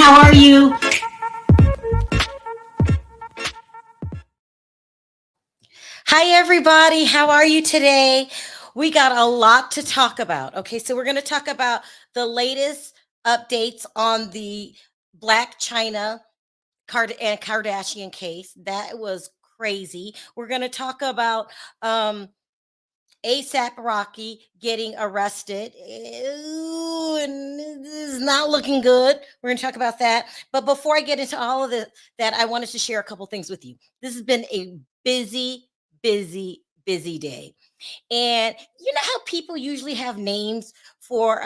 How are you? Hi, everybody. How are you today? We got a lot to talk about. Okay, so we're going to talk about the latest updates on the Black China and Kardashian case. That was crazy. We're going to talk about ASAP Rocky getting arrested. Ew, and it is not looking good. We're going to talk about that. But before I get into all of that, I wanted to share a couple things with you. This has been a busy day. And you know how people usually have names for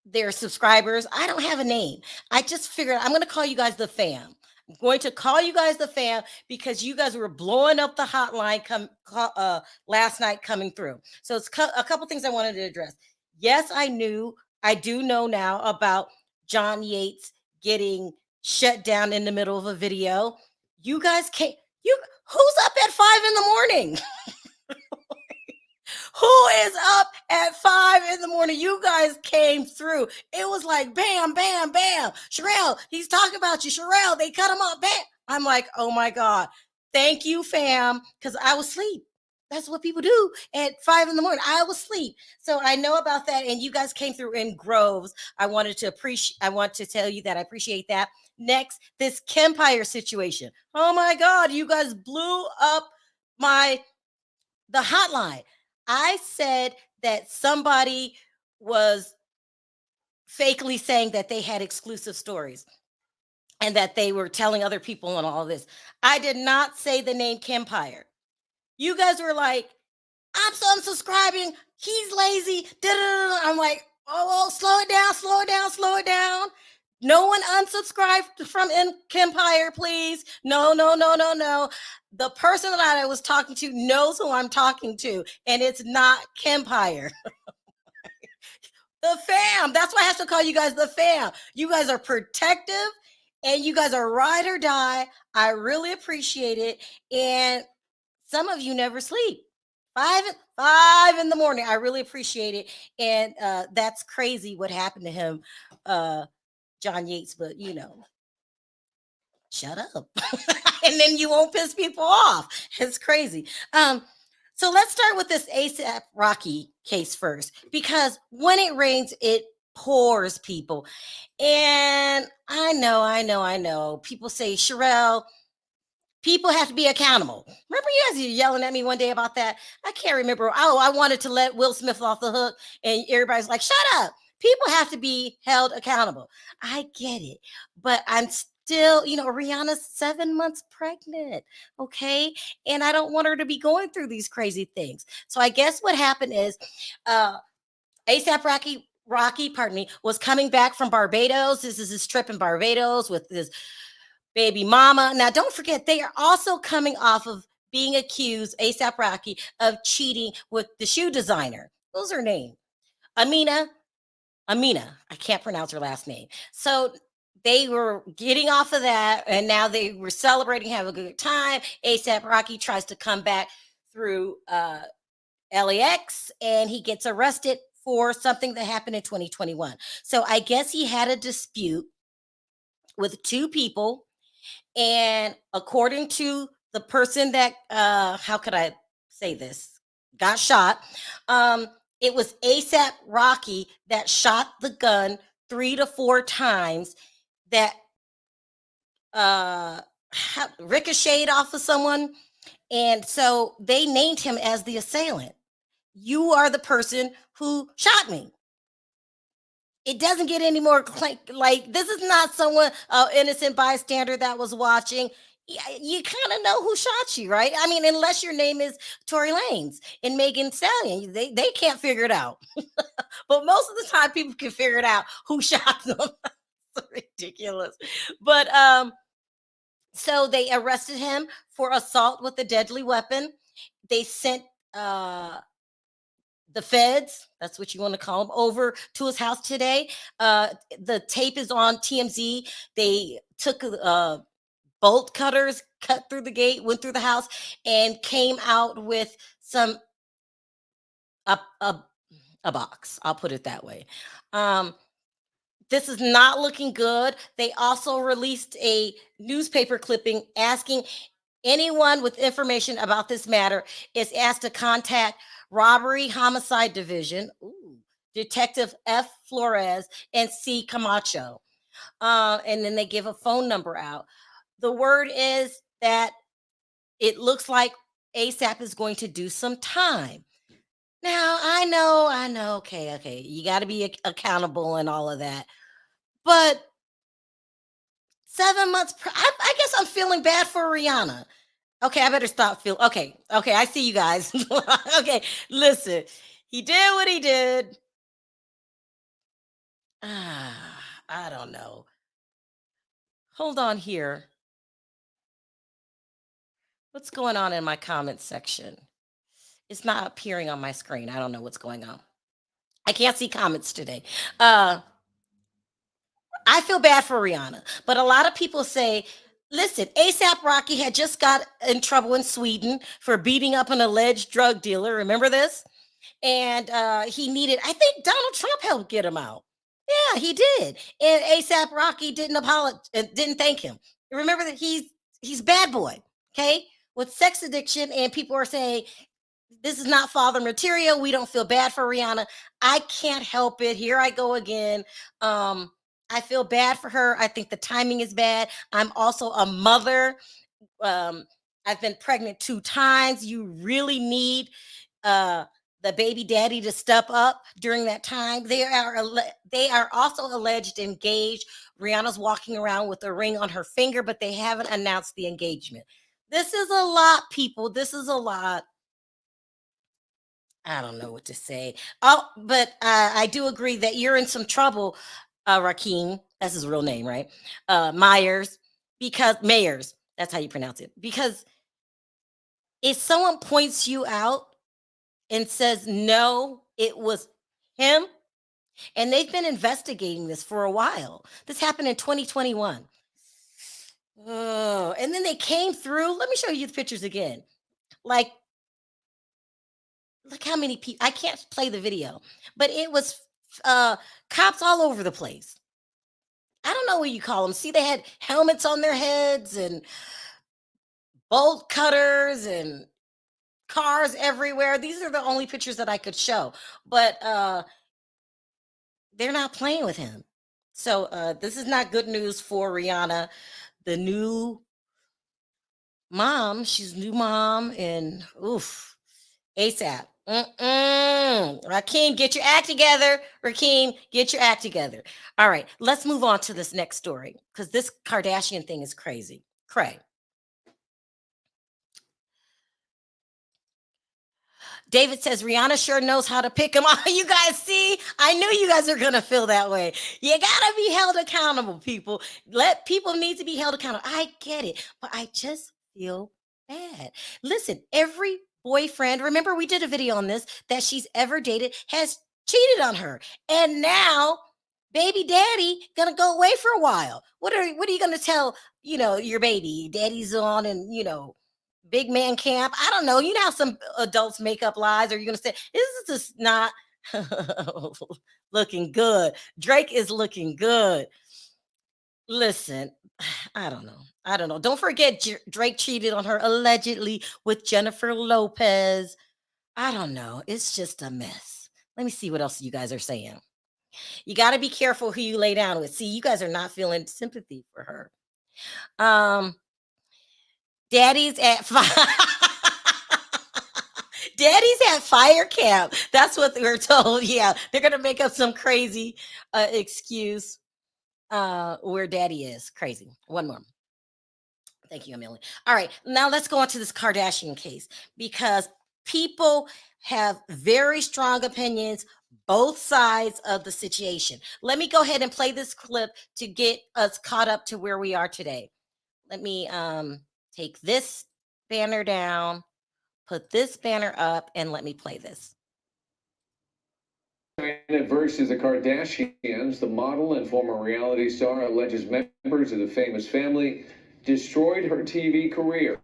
their subscribers? I don't have a name. I just figured I'm going to call you guys the fam. I'm going to call you guys the fam because you guys were blowing up the hotline last night coming through. So it's a couple things I wanted to address. Yes, I do know now about John Yates getting shut down in the middle of a video. You guys can't, who's up at 5 a.m? Who is up at 5 a.m? You guys came through. It was like bam, bam, bam. Sharrell, he's talking about you. Sharrell, they cut him up. Bam. I'm like, oh my God. Thank you, fam. Because I was asleep. That's what people do at 5 a.m. I was asleep. So I know about that. And you guys came through in groves. I want to tell you that I appreciate that. Next, this Kempire situation. Oh my God, you guys blew up the hotline. I said that somebody was fakely saying that they had exclusive stories and that they were telling other people and all this. I did not say the name Kempire. You guys were like, I'm so unsubscribing. He's lazy. Da-da-da-da. I'm like, oh, slow it down, slow it down, slow it down. No one unsubscribed from Kempire, please. No, no, no, no, no. The person that I was talking to knows who I'm talking to, and it's not Kempire. The fam. That's why I have to call you guys the fam. You guys are protective and you guys are ride or die. I really appreciate it. And some of you never sleep. 5 in the morning. I really appreciate it. And that's crazy what happened to him, John Yates, but shut up. And then you won't piss people off. It's crazy. So let's start with this ASAP Rocky case first, because when it rains, it pours, people. And I know. People say, Sharrell, people have to be accountable. Remember you guys yelling at me one day about that? I can't remember. Oh, I wanted to let Will Smith off the hook, and everybody's like, shut up. People have to be held accountable. I get it, but I'm still, Rihanna's 7 months pregnant, okay? And I don't want her to be going through these crazy things. So I guess what happened is ASAP Rocky, pardon me, was coming back from Barbados. This is his trip in Barbados with his baby mama. Now, don't forget, they are also coming off of being accused, ASAP Rocky, of cheating with the shoe designer. What was her name? Amina. I can't pronounce her last name. So they were getting off of that, and now they were celebrating, having a good time. ASAP Rocky tries to come back through LAX, and he gets arrested for something that happened in 2021. So I guess he had a dispute with two people, and according to the person that how could I say this, got shot, it was ASAP Rocky that shot the gun 3 to 4 times that uh ricocheted off of someone, and so they named him as the assailant. You are the person who shot me. It doesn't get any more like this is not someone innocent bystander that was watching. You kind of know who shot you, right? I mean, unless your name is Tory Lanez and Megan Stallion, they can't figure it out. But most of the time, people can figure it out who shot them. It's ridiculous. But so they arrested him for assault with a deadly weapon. They sent the feds, that's what you want to call them, over to his house today. The tape is on TMZ. They took bolt cutters, cut through the gate, went through the house, and came out with a, a, a box. I'll put it that way. This is not looking good. They also released a newspaper clipping asking anyone with information about this matter is asked to contact Robbery Homicide Division, Detective F. Flores and C. Camacho. And then they give a phone number out. The word is that it looks like ASAP is going to do some time. Now, I know, okay. You got to be accountable and all of that. But 7 months, I guess I'm feeling bad for Rihanna. Okay, I better stop feeling. Okay, I see you guys. Okay, listen, he did what he did. I don't know. Hold on here. What's going on in my comment section? It's not appearing on my screen. I don't know what's going on. I can't see comments today. I feel bad for Rihanna, but a lot of people say, listen, ASAP Rocky had just got in trouble in Sweden for beating up an alleged drug dealer. Remember this? And he needed, I think Donald Trump helped get him out. Yeah, he did. And ASAP Rocky didn't apologize, didn't thank him. Remember that he's bad boy, okay, with sex addiction, and people are saying this is not father material. We don't feel bad for Rihanna. I can't help it. Here I go again. I feel bad for her. I think the timing is bad. I'm also a mother. Um, I've been pregnant 2 times. You really need the baby daddy to step up during that time. They are also alleged engaged. Rihanna's walking around with a ring on her finger, but they haven't announced the engagement. This is a lot, people. This is a lot. I don't know what to say. Oh, but I do agree that you're in some trouble, Rakeem. That's his real name, right? Myers, because Mayers. That's how you pronounce it. Because if someone points you out and says, no, it was him, and they've been investigating this for a while. This happened in 2021. Oh, and then they came through. Let me show you the pictures again. Like, look how many people. I can't play the video, but it was cops all over the place. I don't know what you call them. See, they had helmets on their heads and bolt cutters and cars everywhere. These are the only pictures that I could show, but they're not playing with him. So this is not good news for Rihanna, the new mom. She's new mom, and oof, ASAP. Rakeem, get your act together. Rakeem, get your act together. All right, let's move on to this next story because this Kardashian thing is crazy. Cray. David says Rihanna sure knows how to pick him. Oh, you guys see? I knew you guys are gonna feel that way. You gotta be held accountable, people. Let people need to be held accountable. I get it, but I just feel bad. Listen, every boyfriend, remember we did a video on this, that she's ever dated has cheated on her. And now baby daddy gonna go away for a while. What are you gonna tell, your baby? Daddy's on, and big man camp. I don't know. You know how some adults make up lies. Are you going to say this is just not looking good? Drake is looking good. Listen, I don't know. Don't forget Drake cheated on her allegedly with Jennifer Lopez. I don't know. It's just a mess. Let me see what else you guys are saying. You got to be careful who you lay down with. See, you guys are not feeling sympathy for her. Daddy's at Daddy's at fire camp. That's what we were told. Yeah, they're gonna make up some crazy excuse where daddy is. Crazy. One more. Thank you, Amelia. All right, now let's go on to this Kardashian case because people have very strong opinions, both sides of the situation. Let me go ahead and play this clip to get us caught up to where we are today. Let me take this banner down, put this banner up, and let me play this. Chyna versus the Kardashians. The model and former reality star alleges members of the famous family destroyed her TV career.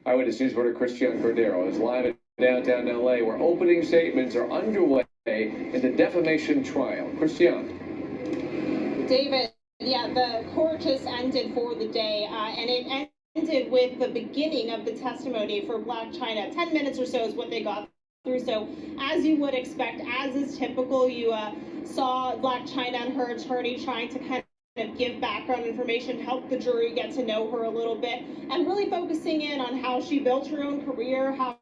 Eyewitness News reporter Christian Cordero is live in downtown LA, where opening statements are underway in the defamation trial. Christian. David, yeah, the court just ended for the day, and it ended with the beginning of the testimony for Black Chyna. 10 minutes or so is what they got through. So, as you would expect, as is typical, you saw Black Chyna and her attorney trying to kind of give background information, help the jury get to know her a little bit, and really focusing in on how she built her own career, how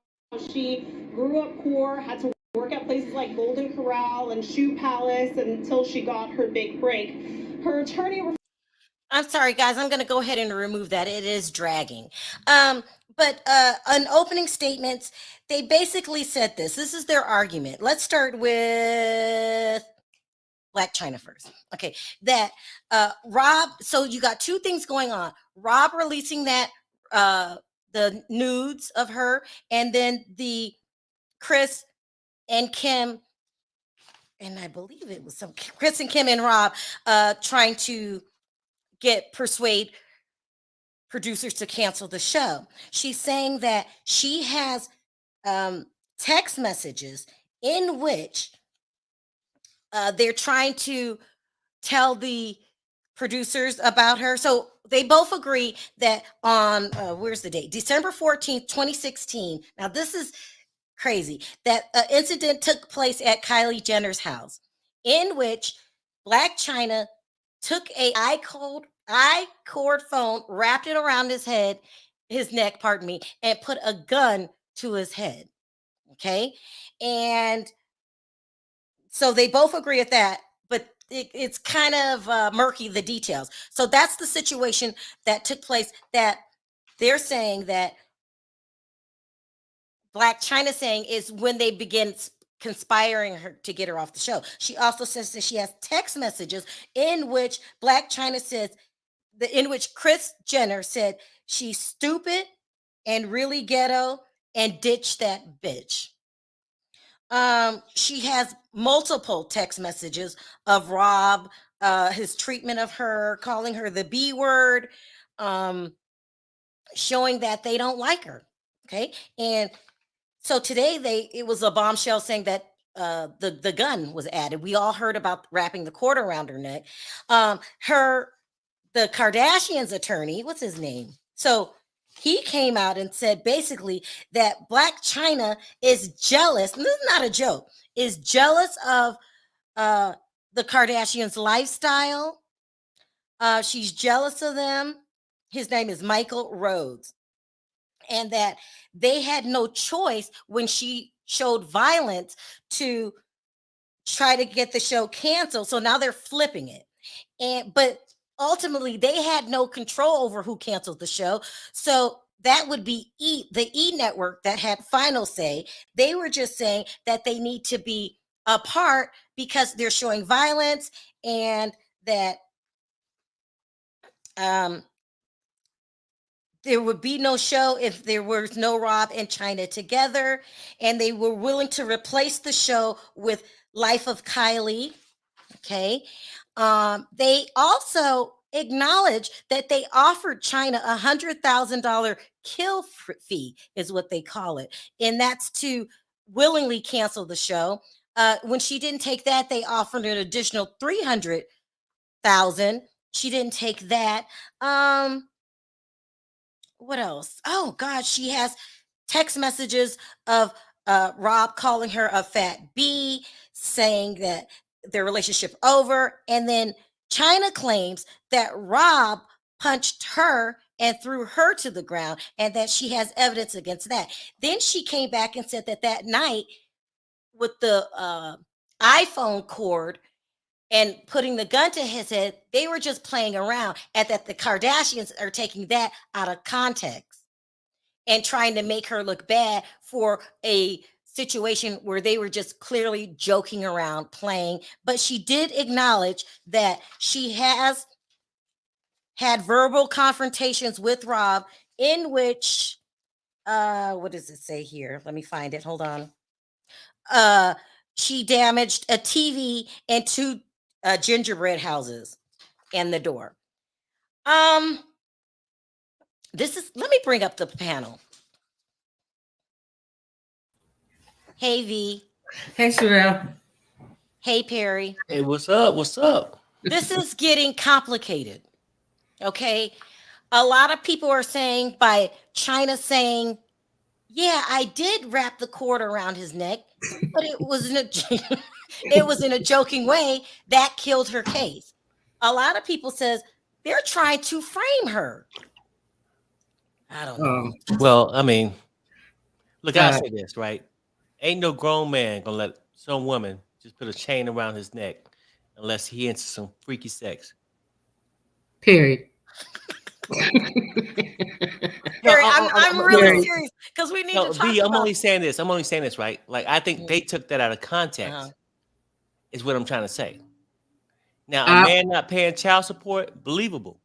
she grew up poor, had to work at places like Golden Corral and Shoe Palace until she got her big break. Her attorney. I'm sorry, guys. I'm going to go ahead and remove that. It is dragging. But on opening statements, they basically said this. This is their argument. Let's start with Black Chyna first. Okay, that Rob. So you got two things going on. Rob releasing that the nudes of her, and then the Chris and Kim, and I believe it was some Chris and Kim and Rob trying to persuade producers to cancel the show. She's saying that she has text messages in which they're trying to tell the producers about her. So they both agree that on where's the date? December 14th, 2016. Now this is crazy. That incident took place at Kylie Jenner's house, in which Black Chyna took a I-cord phone, wrapped it around his neck, pardon me, and put a gun to his head. Okay. And so they both agree at that, but it's kind of murky, the details. So that's the situation that took place, that they're saying that Black Chyna saying is when they begin conspiring her to get her off the show. She also says that she has text messages in which Black Chyna says, in which Kris Jenner said she's stupid and really ghetto and ditch that bitch. She has multiple text messages of Rob, his treatment of her, calling her the B word, showing that they don't like her. Okay. And so today it was a bombshell saying that the gun was added. We all heard about wrapping the cord around her neck. The Kardashians attorney, what's his name? So he came out and said basically that Black Chyna is jealous, and this is not a joke, is jealous of the Kardashians' lifestyle. She's jealous of them. His name is Michael Rhodes. And that they had no choice when she showed violence to try to get the show canceled. So now they're flipping it. But ultimately they had no control over who canceled the show. So that would be the E network that had final say. They were just saying that they need to be apart because they're showing violence, and that there would be no show if there was no Rob and Chyna together. And they were willing to replace the show with Life of Kylie. Okay. They also acknowledged that they offered Chyna $100,000 kill fee, is what they call it. And that's to willingly cancel the show. When she didn't take that, they offered an additional $300,000. She didn't take that. What else? Oh God, she has text messages of Rob calling her a fat B, saying that their relationship over. And then Chyna claims that Rob punched her and threw her to the ground, and that she has evidence against that. Then she came back and said that night with the iPhone cord and putting the gun to his head, they were just playing around, and that the Kardashians are taking that out of context and trying to make her look bad for a situation where they were just clearly joking around, playing. But she did acknowledge that she has had verbal confrontations with Rob, in which, what does it say here? Let me find it. Hold on. She damaged a TV and two gingerbread houses and the door. Let me bring up the panel. Hey V. Hey Sharrell. Hey Perry. Hey, what's up? What's up? This is getting complicated. Okay. A lot of people are saying by Chyna saying, yeah, I did wrap the cord around his neck, but it was in a it was in a joking way that killed her case. A lot of people says they're trying to frame her. I don't know. Well, I mean, look, I'll say this, right? Ain't no grown man gonna let some woman just put a chain around his neck unless he into some freaky sex. Period. No, I'm really serious because we need to talk about. I'm only saying this. Right? Like, I think they took that out of context. Is what I'm trying to say. Now, a man not paying child support, believable.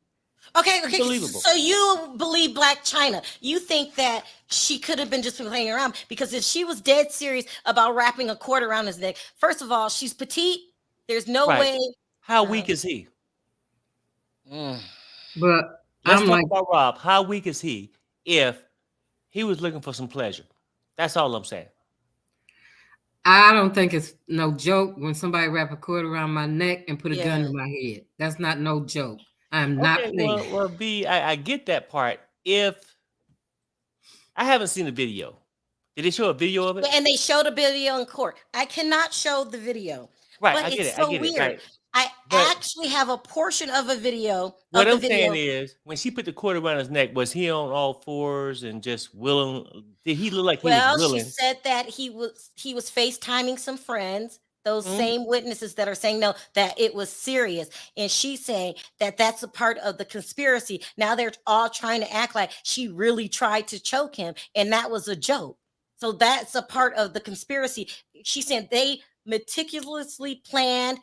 Okay. Believable. So you believe Black Chyna? You think that she could have been just playing around? Because if she was dead serious about wrapping a cord around his neck, first of all, she's petite. There's no way. How weak is he? But let's talk about Rob. How weak is he if he was looking for some pleasure? That's all I'm saying. I don't think it's no joke when somebody wrap a cord around my neck and put a gun to my head. That's not no joke. I'm not playing. Well, B, I get that part. If I haven't seen the video, did they show a video of it? And they showed a video in court. I cannot show the video. Right, but I get it's it. so I get weird. It, right. I actually have a portion of a video. What I'm saying is, when she put the cord around his neck, was he on all fours and just willing? Did he look like he was willing? She said that he was FaceTiming some friends. Those same witnesses that are saying no, that it was serious. And she's saying that that's a part of the conspiracy. Now they're all trying to act like she really tried to choke him and that was a joke. So that's a part of the conspiracy. She said they meticulously planned,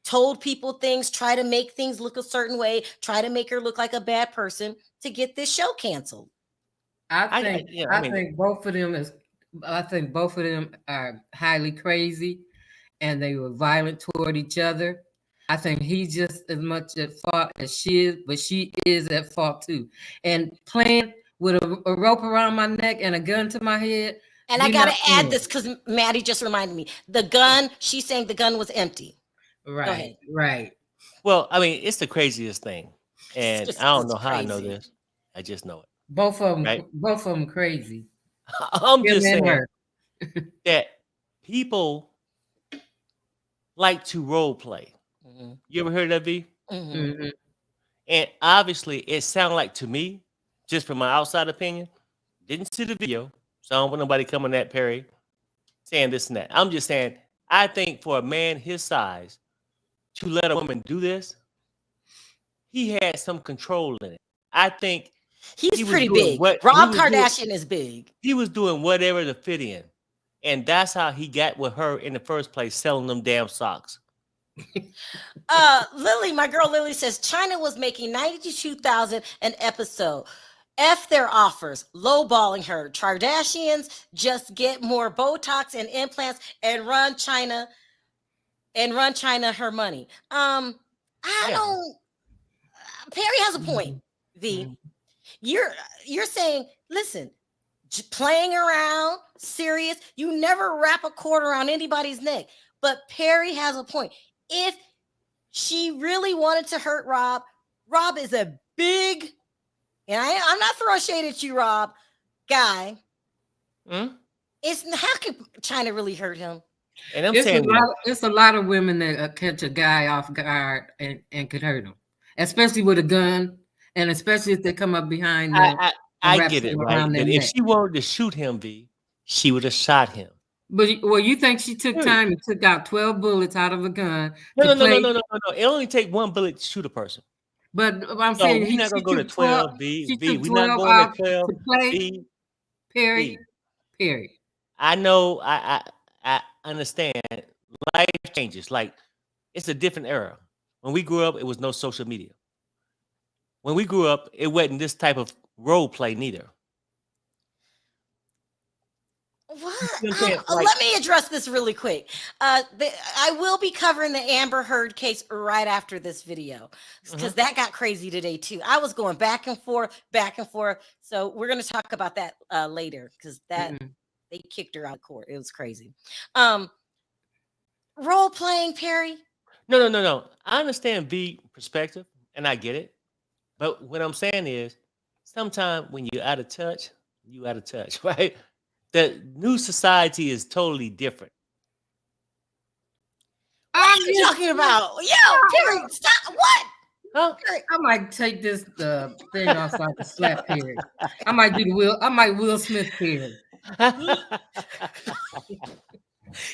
told people things, try to make things look a certain way, try to make her look like a bad person to get this show canceled. I think both of them are highly crazy. And they were violent toward each other. I think he's just as much at fault as she is, but she is at fault too. And playing with a rope around my neck and a gun to my head. And I got to add this because Maddie just reminded me. The gun, she's saying the gun was empty. Right, right. Well, I mean, it's the craziest thing. And I don't know how I know this. I just know it. Both of them crazy. I'm just saying that people like to role play. You ever heard of that, V? And obviously, it sounded like to me, just from my outside opinion, didn't see the video, so I don't want nobody coming at Perry saying this and that. I'm just saying, I think for a man his size to let a woman do this, he had some control in it. I think he's pretty big. Rob Kardashian is big. He was doing whatever to fit in. And that's how he got with her in the first place, selling them damn socks. Lily, my girl Lily says Chyna was making $92,000 an episode. F their offers, lowballing her. Kardashians just get more Botox and implants and run Chyna her money. I don't. Perry has a point. V, you're saying, listen. Playing around, serious. You never wrap a cord around anybody's neck. But Perry has a point. If she really wanted to hurt Rob is a big, and I'm not throwing shade at you, Rob, guy. It's how could Chyna really hurt him? And I'm saying it's a lot of women that catch a guy off guard and could hurt him, especially with a gun, and especially if they come up behind them. I get it, right? But if she wanted to shoot him, V, she would have shot him. But you think she took time and took out 12 bullets out of a gun? No. It only take one bullet to shoot a person. But I'm saying we're not gonna go to 12, V. We're not going to 12. V. Period. I know. I understand. Life changes. Like, it's a different era. When we grew up, it was no social media. When we grew up, it wasn't this type of role play neither. What? Let me address this really quick. I will be covering the Amber Heard case right after this video because that got crazy today too. I was going back and forth. So we're going to talk about that later because they kicked her out of court. It was crazy. Role playing, Perry. No. I understand V perspective, and I get it. But what I'm saying is, sometimes when you're out of touch, right? The new society is totally different. What are you talking about? Yo, period. Stop. What? Huh? I might take this thing off so I can slap Perry. I might do the Will Smith Perry.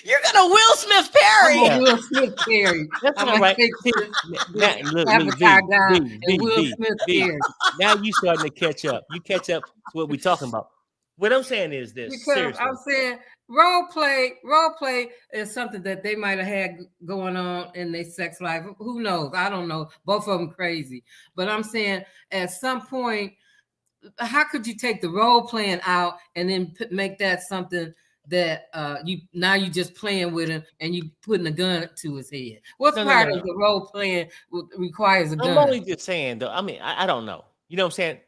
You're gonna Will Smith Perry. I'm a Will Smith Perry. That's I'm all gonna right. take Now, look, Avatar guy and Will V, Smith V. Perry. Now you starting to catch up. You catch up to what we're talking about. What I'm saying is this. Because Seriously. I'm saying role play is something that they might have had going on in their sex life. Who knows? I don't know. Both of them crazy. But I'm saying at some point, how could you take the role playing out and then make that something that you just playing with him and you putting a gun to his head? What's part of the role playing requires a gun? I'm only just saying though. I mean, I don't know. You know what I'm saying?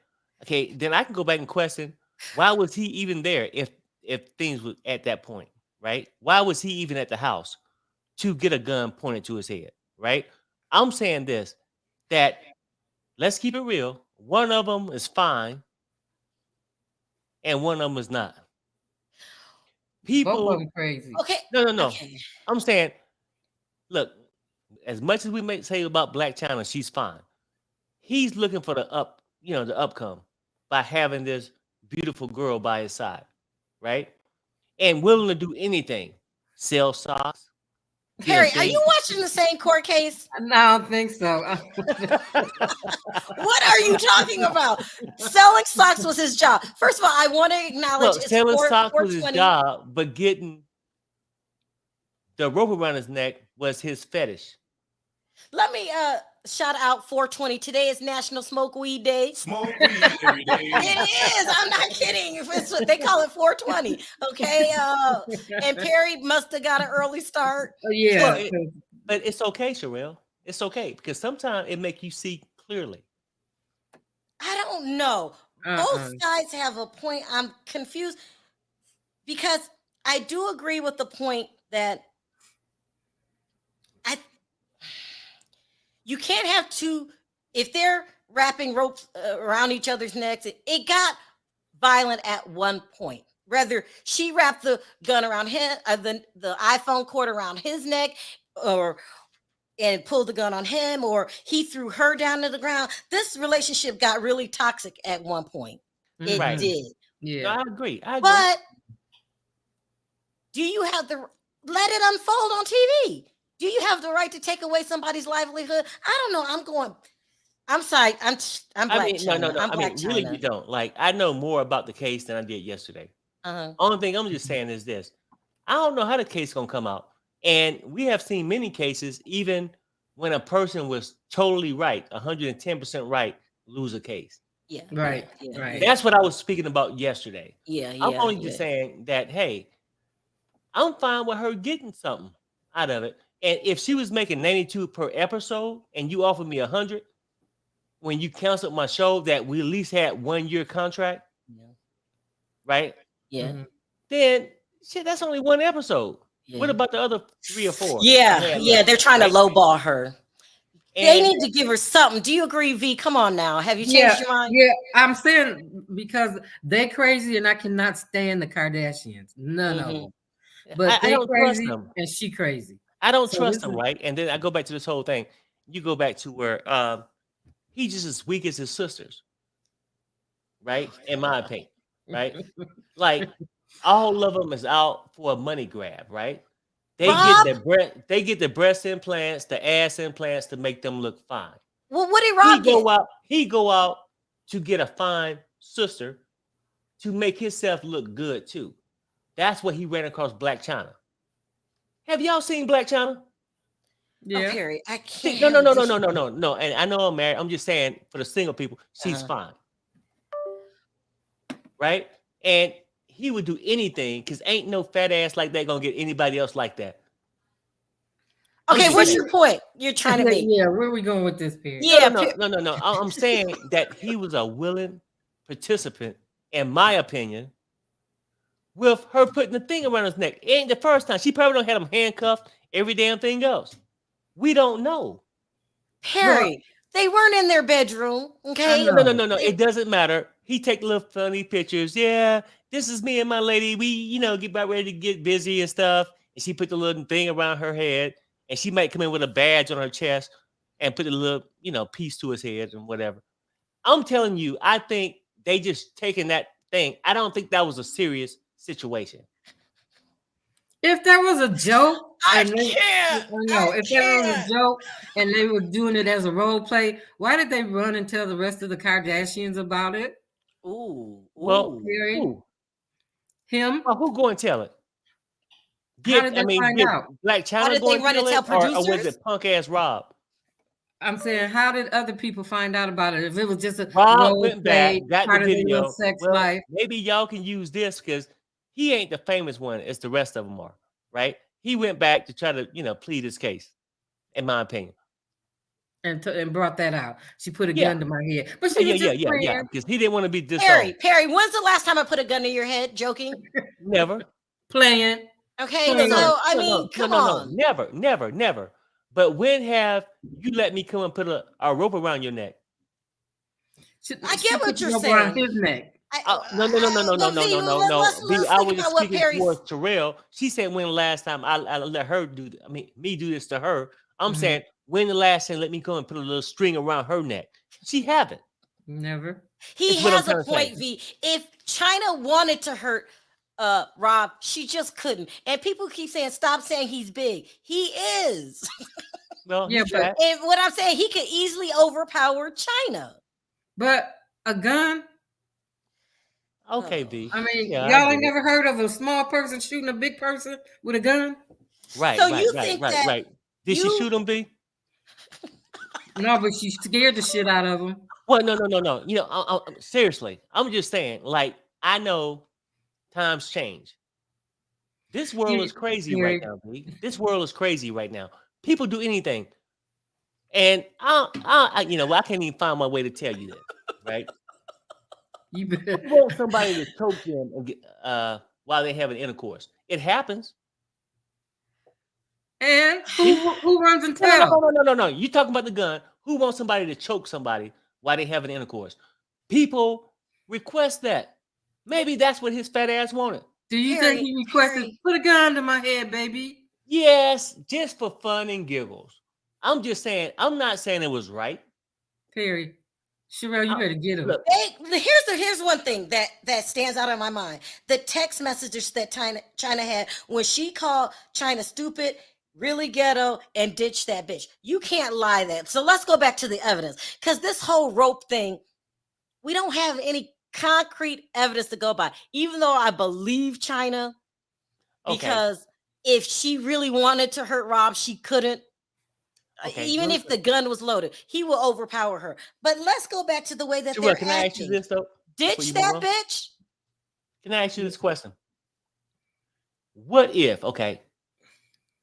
Okay, then I can go back and question why was he even there if things were at that point, right? Why was he even at the house to get a gun pointed to his head, right? I'm saying this, that let's keep it real. One of them is fine and one of them is not. People, both of them crazy. Okay. No. Okay. I'm saying, look, as much as we may say about Black Chyna, she's fine. He's looking for the upcome by having this beautiful girl by his side, right? And willing to do anything, sell socks. Perry, are you watching the same court case? No, I don't think so. What are you talking about? Selling socks was his job. First of all, I want to acknowledge selling socks was his job, but getting the rope around his neck was his fetish. Let me shout out 420. Today is National Smoke Weed Day. Smoke weed every day. It is. I'm not kidding. They call it 420. Okay. And Perry must have got an early start. Oh, yeah. But it's okay, Sharrell. It's okay because sometimes it makes you see clearly. I don't know. Both sides have a point. I'm confused because I do agree with the point that you can't have two, if they're wrapping ropes around each other's necks, it got violent at one point. Whether she wrapped the gun around him, the iPhone cord around his neck, and pulled the gun on him, or he threw her down to the ground. This relationship got really toxic at one point. It did. Yeah, no, I agree. But do you have let it unfold on TV? Do you have the right to take away somebody's livelihood? I don't know. I'm sorry. I'm Black Chyna. No. I'm Black really, Chyna. you don't. Like, I know more about the case than I did yesterday. Only thing I'm just saying is this. I don't know how the case gonna come out. And we have seen many cases, even when a person was totally right, 110% right, lose a case. Yeah. Right. Yeah. Right. That's what I was speaking about yesterday. Yeah. I'm only just saying that, hey, I'm fine with her getting something out of it. And if she was making 92 per episode and you offered me 100 when you canceled my show that we at least had 1 year contract, right? Yeah. Then shit, that's only one episode. Yeah. What about the other 3 or 4? Yeah. They're trying to lowball her. And they need to give her something. Do you agree, V? Come on now. Have you changed your mind? Yeah, I'm saying because they're crazy and I cannot stand the Kardashians. None of them. But they crazy and she crazy. I don't trust him, right? And then I go back to this whole thing. You go back to where he's just as weak as his sisters, right? In my opinion, right? Like all of them is out for a money grab, right? They get the breast implants, the ass implants to make them look fine. Well, what did Rob get? He go out to get a fine sister to make himself look good too. That's what he ran across Black Chyna. Have y'all seen Black Chyna? Yeah. Oh, Perry, I can't. No. And I know I'm married. I'm just saying for the single people, she's fine. Right? And he would do anything because ain't no fat ass like that gonna get anybody else like that. Okay, what's your point? You're trying to make. Yeah, where are we going with this, Perry? Yeah, no. I'm saying that he was a willing participant, in my opinion, with her putting the thing around his neck. It ain't the first time. She probably don't have him handcuffed, every damn thing else. We don't know. Perry, they weren't in their bedroom. Okay. No. It doesn't matter. He take little funny pictures. Yeah, this is me and my lady. We, get about ready to get busy and stuff. And she put the little thing around her head, and she might come in with a badge on her chest and put a little, piece to his head and whatever. I'm telling you, I think they just taking that thing. I don't think that was a serious situation. If that was a joke, If that was a joke and they were doing it as a role play, why did they run and tell the rest of the Kardashians about it? Well, him. Well, who go and tell it? How did they find out? Black Chyna go and tell it, or was it punk ass Rob? I'm saying, how did other people find out about it? If it was just a Rob went back, got the video. Sex life. Maybe y'all can use this because he ain't the famous one as the rest of them are, right? He went back to try to, plead his case, in my opinion. And brought that out. She put a gun to my head. But she was just playing. Because he didn't want to be disowned. Perry, when's the last time I put a gun to your head? Joking? Never. Playing. Okay, come on. Never. But when have you let me come and put a rope around your neck? I get what you're saying. Around his neck. No. I was speaking towards Sharrell. She said when the last time I let her do this to her. I'm saying when the last time let me come and put a little string around her neck. She haven't. Never. He has a point, V. If Chyna wanted to hurt Rob, she just couldn't. And people keep saying, stop saying he's big. He is. Well, and what I'm saying, he could easily overpower Chyna. But a gun? Okay, V. I mean, y'all ain't never heard of a small person shooting a big person with a gun? Right, so right. Did she shoot him, V? No, but she scared the shit out of him. Well, no. Seriously, I'm just saying, I know times change. This world is crazy right now, V. This world is crazy right now. People do anything. And I can't even find my way to tell you that, right? You want somebody to choke them and while they're having intercourse. It happens. And who runs and tells? No. You talking about the gun. Who wants somebody to choke somebody while they having intercourse? People request that. Maybe that's what his fat ass wanted. Do you think he requested, put a gun to my head, baby? Yes, just for fun and giggles. I'm just saying, I'm not saying it was right. Perry, Sharrell, you better get him. Here's one thing that stands out in my mind. The text messages that Chyna had when she called Chyna stupid, really ghetto, and ditch that bitch. You can't lie that. So let's go back to the evidence. Because this whole rope thing, we don't have any concrete evidence to go by. Even though I believe Chyna, because if she really wanted to hurt Rob, she couldn't. Even if the gun was loaded, he will overpower her. But let's go back to the way that they're acting. Can I ask you this, though? Ditch that bitch? Can I ask you this question? What if,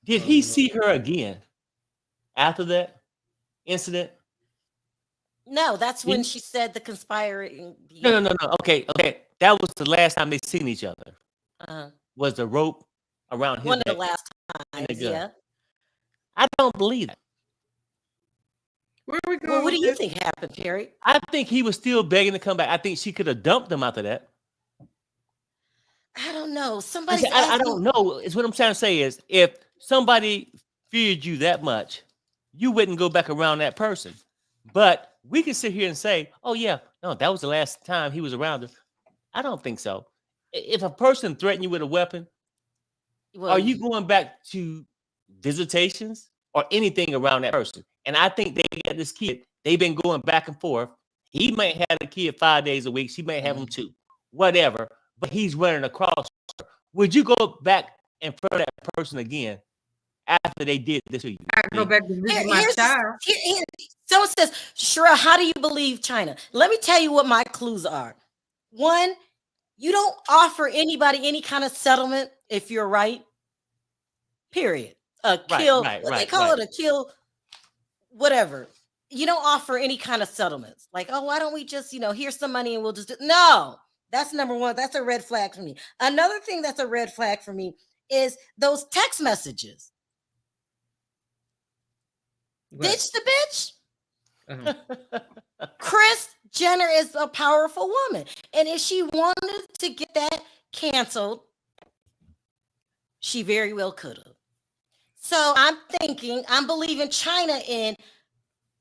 did he see her again after that incident? No, that's when she said the conspiring. No. Okay. That was the last time they seen each other. Was the rope around his neck? One of the last times, yeah. I don't believe that. Where are we going? Well, what do you think happened, Perry? I think he was still begging to come back. I think she could have dumped him after that. I don't know. I don't know. It's what I'm trying to say is if somebody feared you that much, you wouldn't go back around that person. But we can sit here and say, oh, yeah, no, that was the last time he was around her. I don't think so. If a person threatened you with a weapon, are you going back to visitations or anything around that person? And I think they got this kid. They've been going back and forth. He might have a kid 5 days a week. She may have him 2, whatever. But he's running across her. Would you go back in front of that person again after they did this to you? I go back to visit my child. Someone says, Sharrell, how do you believe Chyna? Let me tell you what my clues are. 1, you don't offer anybody any kind of settlement if you're right. Period. A kill. They call it a kill. Whatever. You don't offer any kind of settlements. Like, oh, why don't we just, here's some money and we'll just do. No, that's number 1. That's a red flag for me. Another thing that's a red flag for me is those text messages. Ditch the bitch. Uh-huh. Kris Jenner is a powerful woman. And if she wanted to get that canceled, she very well could have. So I'm believing Chyna in,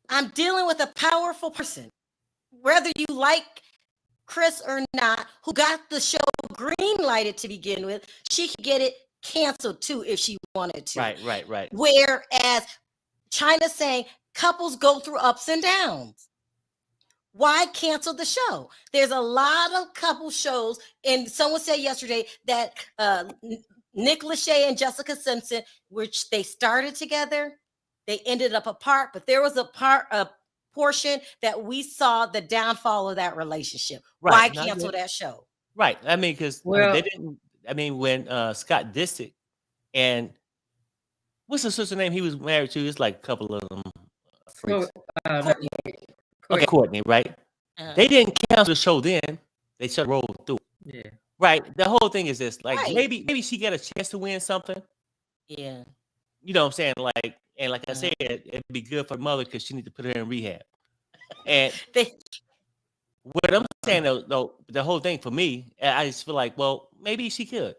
I'm dealing with a powerful person. Whether you like Kris or not, who got the show green lighted to begin with, she could get it canceled too if she wanted to. Right. Whereas Chyna's saying couples go through ups and downs. Why cancel the show? There's a lot of couple shows, and someone said yesterday that Nick Lachey and Jessica Simpson, which they started together, they ended up apart, but there was a portion that we saw the downfall of that relationship. Why cancel that show? Right. I mean, because Well, they didn't. I mean, when Scott Disick and what's the sister name he was married to? It's like a couple of them. Freaks. Courtney, right? They didn't cancel the show then. They just rolled through. Yeah. Right. The whole thing is this: like Right. maybe she got a chance to win something. Yeah. You know what I'm saying? Like, and like I said, it'd be good for the mother because she need to put her in rehab. And what I'm saying though, the whole thing for me, I just feel like, well, maybe she could,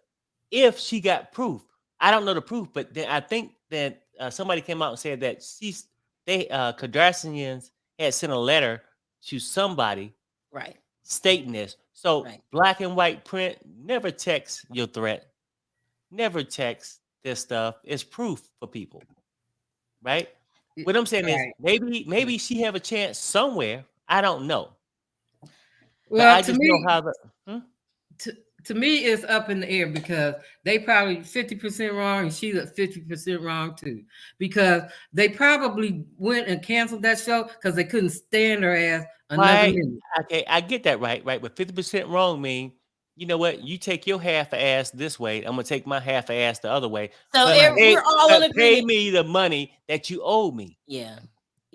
if she got proof. I don't know the proof, but then I think that somebody came out and said that Kardashians had sent a letter to somebody, right, stating this. So black and white print, never text your threat, never text this stuff. It's proof for people, right? What I'm saying is maybe she have a chance somewhere. I don't know. Well, I just know how the. To me, it's up in the air because they probably 50% wrong and she's at 50% wrong too. Because they probably went and canceled that show because they couldn't stand her ass another minute. Okay, I get that right. But 50% wrong mean, you know what? You take your half ass this way. I'm gonna take my half ass the other way. So we're all in agreement. Pay me the money that you owe me. Yeah.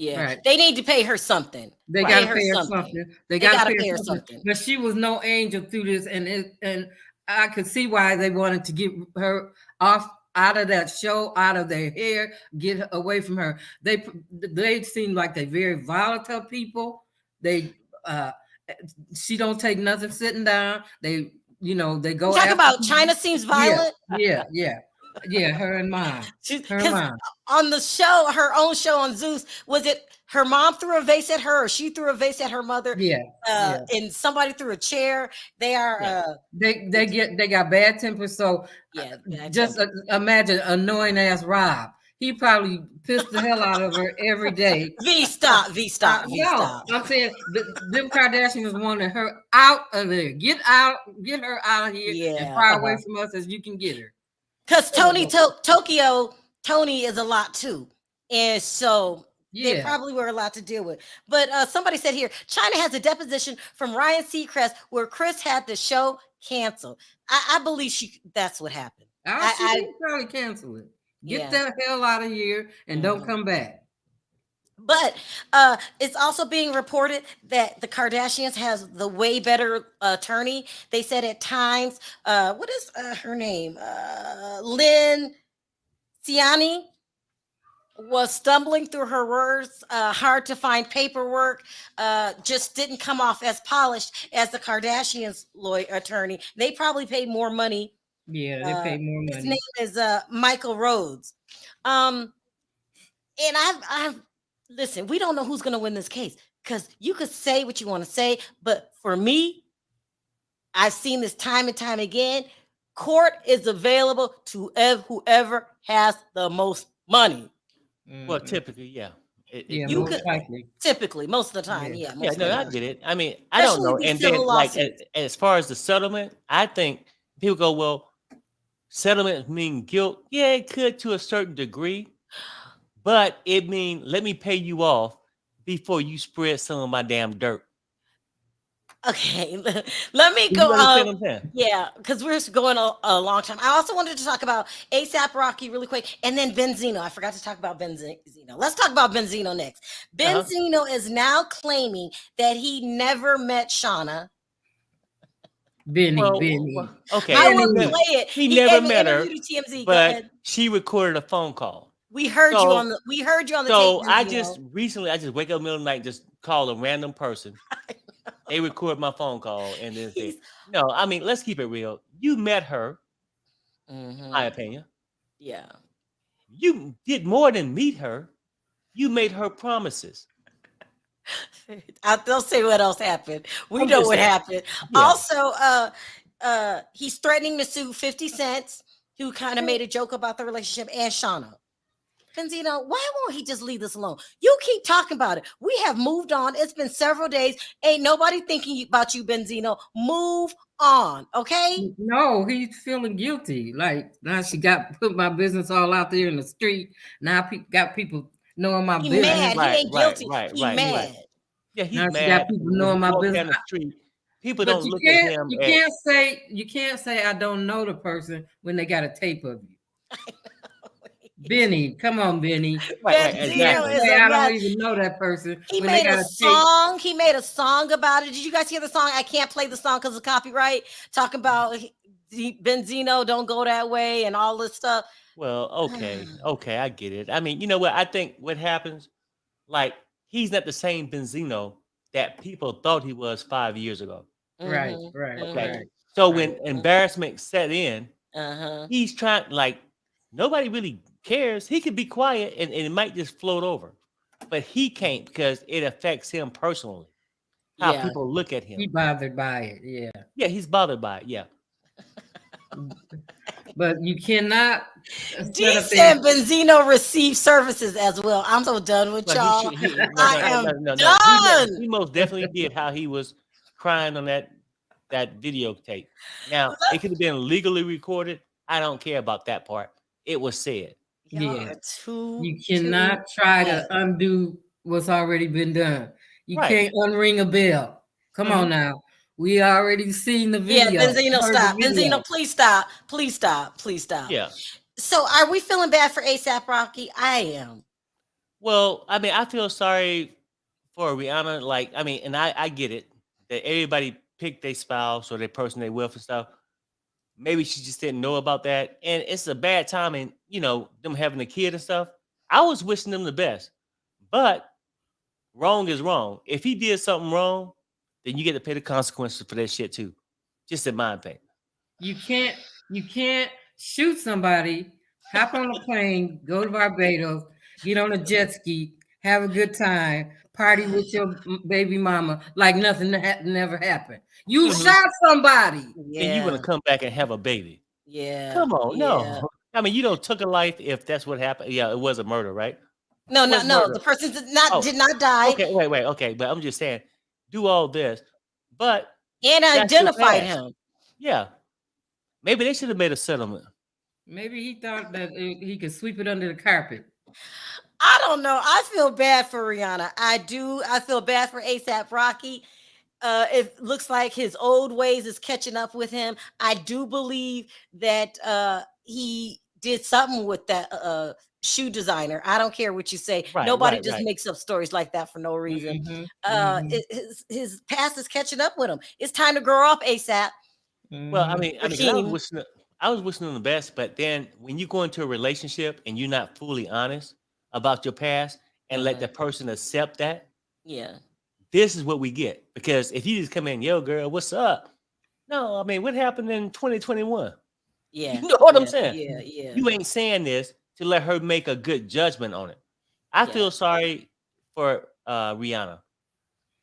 Right. They need to pay her something. They got to pay her something. They got to pay her something. But she was no angel through this, and I could see why they wanted to get her off out of that show, out of their hair, get her away from her. They seem like they're very volatile people. She don't take nothing sitting down. They go. Talk about Chyna seems violent. Yeah, her and mom. On the show, her own show on Zeus, was it her mom threw a vase at her, or she threw a vase at her mother? And somebody threw a chair. They are they got bad temper. So just imagine annoying ass Rob. He probably pissed the hell out of her every day. Stop. I'm saying them Kardashians wanted her out of there. Get her out of here as far away from us as you can get her. Because Tony is a lot too. And so they probably were a lot to deal with. But somebody said here, Chyna has a deposition from Ryan Seacrest where Kris had the show canceled. I believe that's what happened. She probably cancel it. Get the hell out of here and don't come back. But it's also being reported that the Kardashians has the way better attorney. They said at times, what is her name? Lynn Ciani was stumbling through her words, hard to find paperwork, just didn't come off as polished as the Kardashians' lawyer attorney. They probably pay more money. Yeah, they pay more money. His name is Michael Rhodes. And I've listen, we don't know who's going to win this case because you could say what you want to say. But for me, I've seen this time and time again. Court is available to whoever has the most money. Well, typically, you could typically most of the time, I get it. I mean, I don't know. And then, like, as far as the settlement, I think people go, well, settlement mean guilt. Yeah, it could to a certain degree. But it means let me pay you off before you spread some of my damn dirt. Okay, let me go. Yeah, because we're going a long time. I also wanted to talk about ASAP Rocky really quick, and then Benzino. I forgot to talk about Benzino. Let's talk about Benzino next. Benzino is now claiming that he never met Shauna. Benny. Okay, I will play it. He never met her, but she recorded a phone call. We heard you So- on the So tape. I just wake up in the middle of the night, just call a random person. They record my phone call and then say, no, I mean, let's keep it real. You met her, my opinion. Yeah. You did more than meet her. You made her promises. They'll say what else happened. We I'm know just what saying. happened. Yeah. Also, he's threatening to sue 50 Cent, who kind of made a joke about the relationship, and Shauna. Benzino, why won't he just leave this alone? You keep talking about it. We have moved on. It's been several days. Ain't nobody thinking about you, Benzino. Move on, okay? No, he's feeling guilty. Like now she put my business all out there in the street. Now got people knowing my He business. mad. He ain't guilty. He mad. Right. Yeah, he's Now she mad. got people When knowing you my walk business. down the street, people But don't you look can't, at him. you can't say I don't know the person when they got a tape of you. Benny, come on, Benny. Right, Benzino is I a mess. don't even know that person. He when made they got a song. He made a song about it. Did you guys hear the song? I can't play the song because of copyright. Talking about Benzino, don't go that way, and all this stuff. Well, okay, I get it. I mean, you know what? I think what happens, like, he's not the same Benzino that people thought he was 5 years ago. Right. Okay. Right. So when embarrassment set in, he's trying, like, nobody really cares. He could be quiet and it might just float over. But he can't because it affects him personally. How people look at him. He bothered by it, yeah. Yeah, he's bothered by it, yeah. But you cannot. D said Benzino receives services as well. I'm so done with y'all. I am done. He most definitely did how he was crying on that videotape. Now, it could have been legally recorded. I don't care about that part. It was said. Yeah. You cannot try to undo what's already been done. You can't unring a bell. Come on now. We already seen the video. Yeah, Benzino, stop. Benzino, please stop. Please stop. Please stop. Yeah. So are we feeling bad for ASAP Rocky? I am. Well, I mean, I feel sorry for Rihanna. Like, I mean, and I get it that everybody picked their spouse or their person they with and stuff. Maybe she just didn't know about that. And it's a bad timing, you know, them having a kid and stuff. I was wishing them the best. But wrong is wrong. If he did something wrong, then you get to pay the consequences for that shit too. Just in my opinion. You can't shoot somebody, hop on a plane, go to Barbados, get on a jet ski, have a good time, party with your baby mama like nothing never happened. You shot somebody. Yeah. And you want to come back and have a baby. Yeah. Come on, no. I mean, you don't took a life if that's what happened. Yeah, it was a murder, right? No. The person did not die. Okay, wait. Okay, but I'm just saying, do all this, but and identified him. Yeah, maybe they should have made a settlement. Maybe he thought that he could sweep it under the carpet. I don't know. I feel bad for Rihanna. I do. I feel bad for ASAP Rocky. It looks like his old ways is catching up with him. I do believe that he did something with that shoe designer. I don't care what you say. Nobody just makes up stories like that for no reason. His past is catching up with him. It's time to grow up, ASAP. Well, I mean, I was wishing them the best, but then when you go into a relationship and you're not fully honest about your past and let the person accept that, this is what we get. Because if you just come in, yo, girl, what's up? No, I mean, what happened in 2021? Yeah, you know what I'm saying? Yeah. You ain't saying this to let her make a good judgment on it. I feel sorry for Rihanna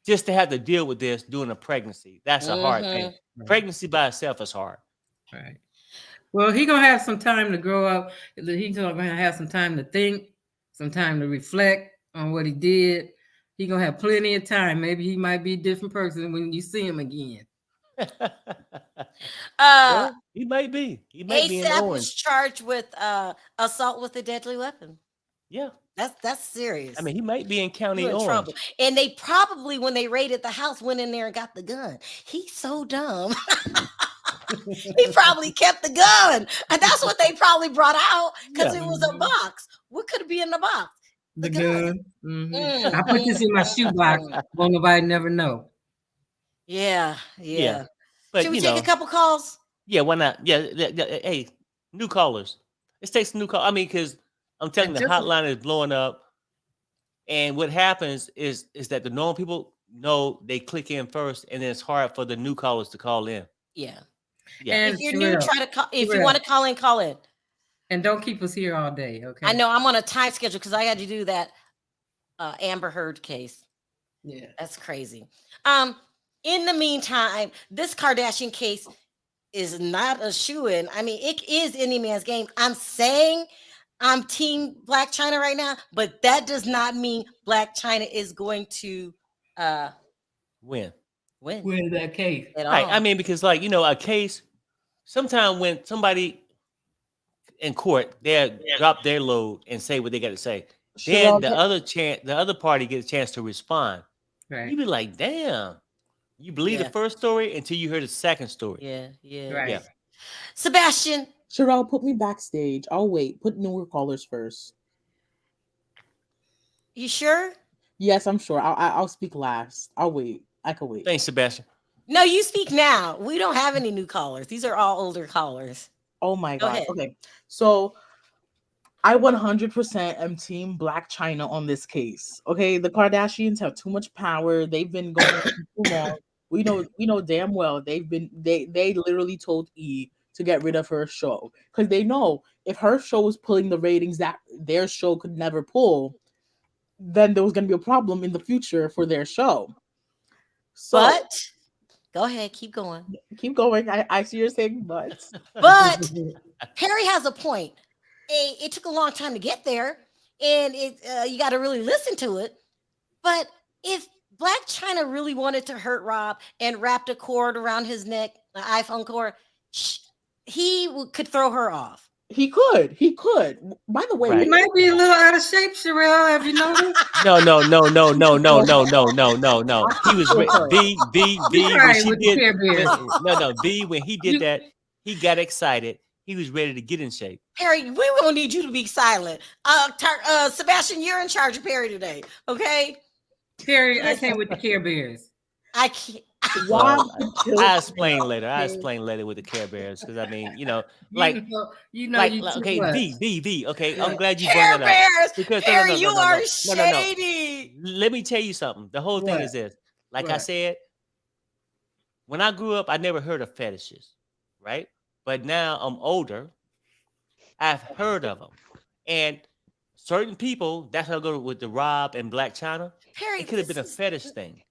just to have to deal with this during a pregnancy. That's a hard thing. Pregnancy by itself is hard. Right. Well, he gonna have some time to grow up. He's gonna have some time to think, some time to reflect on what he did. He gonna have plenty of time. Maybe he might be a different person when you see him again. Well, he might be. He might be. ASAP was charged with assault with a deadly weapon. Yeah. That's serious. I mean, he might be in County Orange. Trouble. And they probably, when they raided the house, went in there and got the gun. He's so dumb. He probably kept the gun. And that's what they probably brought out because it was a box. What could it be in the box? The gun. I put this in my shoebox. Won't nobody never know. Yeah. But, should we take a couple calls? Yeah, why not? Yeah. Hey, new callers. Let's take some new calls. I mean, because I'm telling you, the hotline is blowing up. And what happens is that the normal people know they click in first, and then it's hard for the new callers to call in. Yeah. And if you're new, try to call. If you want to call in, call in. And don't keep us here all day, okay? I know I'm on a time schedule because I had to do that Amber Heard case. Yeah. That's crazy. In the meantime, this Kardashian case is not a shoo-in. I mean, it is any man's game. I'm saying I'm team Black Chyna right now, but that does not mean Black Chyna is going to win that case. At right. all. I mean, because like, a case, sometimes when somebody in court, they'll drop their load and say what they got to say. Then the other party gets a chance to respond. Right. You be like, damn. You believe the first story until you hear the second story. Yeah. Right. Yeah. Sebastian. Sharrell, put me backstage. I'll wait. Put newer callers first. You sure? Yes, I'm sure. I'll speak last. I'll wait. I can wait. Thanks, Sebastian. No, you speak now. We don't have any new callers. These are all older callers. Oh my Go God. ahead. Okay. So I 100% am team Black Chyna on this case. Okay. The Kardashians have too much power. They've been going on too long. We know damn well they literally told E to get rid of her show because they know if her show was pulling the ratings that their show could never pull, then there was going to be a problem in the future for their show. So, but go ahead, keep going. Keep going. I see you're saying but. But Perry has a point. It took a long time to get there, and you got to really listen to it. But if Black Chyna really wanted to hurt Rob and wrapped a cord around his neck, an iPhone cord, he could throw her off. He could. By the way, He might be a little out of shape, Sharrell. Have you noticed? No. He was B when she did. B when he did that, he got excited. He was ready to get in shape. Perry, we won't need you to be silent. Sebastian, you're in charge of Perry today, okay? Perry, I came with the Care Bears. I can't. I explain later. With the Care Bears because I mean, okay, V. Okay, I'm glad you brought that up. Because Perry, you are shady. Let me tell you something. The whole thing is this. Like I said, when I grew up, I never heard of fetishes, right? But now I'm older. I've heard of them, and certain people. That's how I go with the Rob and Black Chyna. Perry, it could have been a fetish thing.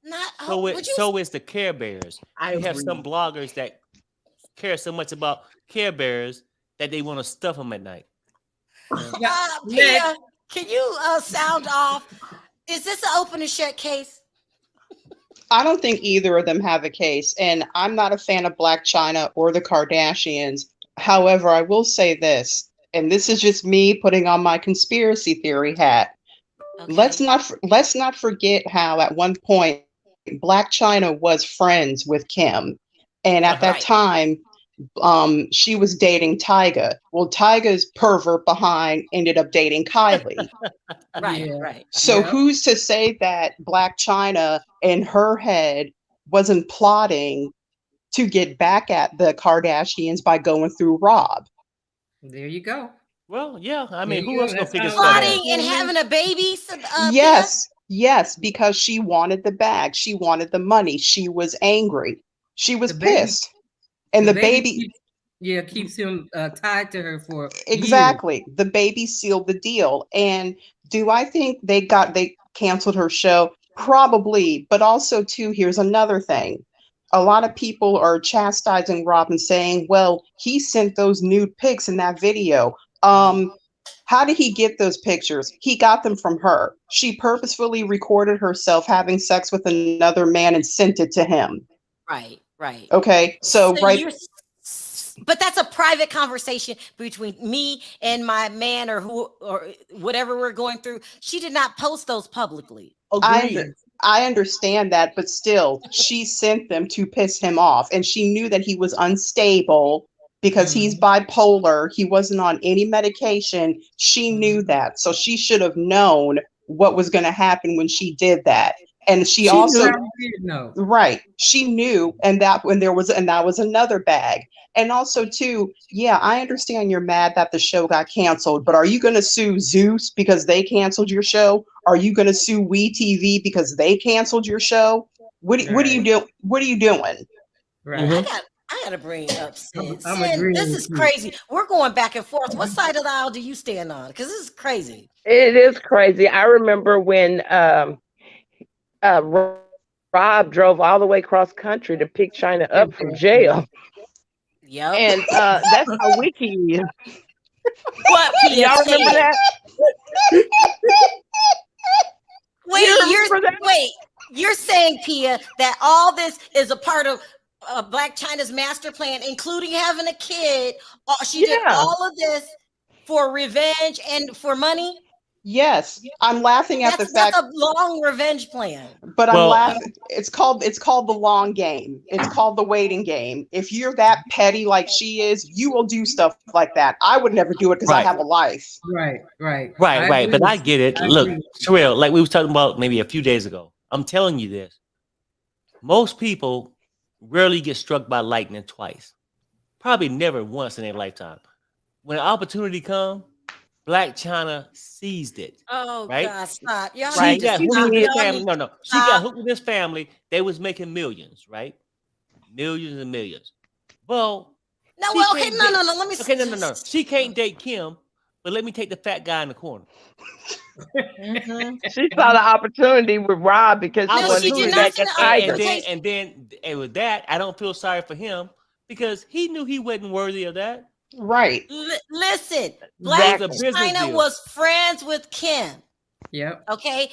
So is the Care Bears. You have some bloggers that care so much about Care Bears that they want to stuff them at night. Pia, can you sound off? Is this an open and shut case? I don't think either of them have a case, and I'm not a fan of Black Chyna or the Kardashians. However, I will say this, and this is just me putting on my conspiracy theory hat. Okay. Let's not forget how at one point Black Chyna was friends with Kim, and at that time, she was dating Tyga. Well, Tyga's pervert behind ended up dating Kylie. Right. So who's to say that Black Chyna in her head wasn't plotting to get back at the Kardashians by going through Rob? There you go. Well, yeah. I mean, who else gonna figure stuff out? Plotting and having a baby. Yes, because she wanted the bag. She wanted the money. She was angry. She was pissed. And the baby keeps him tied to her for exactly years. The baby sealed the deal. And do I think they canceled her show? Probably, but also too, here's another thing. A lot of people are chastising Rob and saying, well, he sent those nude pics in that video. How did he get those pictures? He got them from her. She purposefully recorded herself having sex with another man and sent it to him. Right. Okay, so but that's a private conversation between me and my man or whatever we're going through. She did not post those publicly. I understand that, but still, she sent them to piss him off, and she knew that he was unstable because he's bipolar. He wasn't on any medication. She knew that, so she should have known what was going to happen when she did that. And she also right. She knew, and that was another bag. And also too, yeah, I understand you're mad that the show got canceled, but are you going to sue Zeus because they canceled your show? Are you going to sue WeTV because they canceled your show? What do you do? What are you doing? Right. I gotta bring up Sin. I'm Sin, agreeing this with is you. crazy. We're going back and forth. What side of the aisle do you stand on? Because this is crazy. It is crazy. I remember when Rob drove all the way cross country to pick Chyna up from jail. Yep. And that's how witchy he is. What, Pia? Y'all remember that? Wait, you're saying, Pia, that all this is a part of Black Chyna's master plan, including having a kid. She did all of this for revenge and for money? Yes, I'm laughing at the fact that's a long revenge plan. But I'm laughing. It's called the long game. It's called the waiting game. If you're that petty like she is, you will do stuff like that. I would never do it because I have a life. Right. But I get it. Look, Sherelle, like we was talking about maybe a few days ago. I'm telling you this. Most people rarely get struck by lightning twice. Probably never once in their lifetime. When an opportunity comes, Black Chyna seized it. Oh, right? God, stop. Y'all She got hooked with this family. No. She got Stop. hooked with this family. They was making millions, right? Millions and millions. Well, no. Let me. Okay, no. She can't date Kim, but let me take the fat guy in the corner. She saw the opportunity with Rob because she did not. And then with that, I don't feel sorry for him because he knew he wasn't worthy of that. Right. Listen, Black Chyna was friends with Kim. Yep. Okay.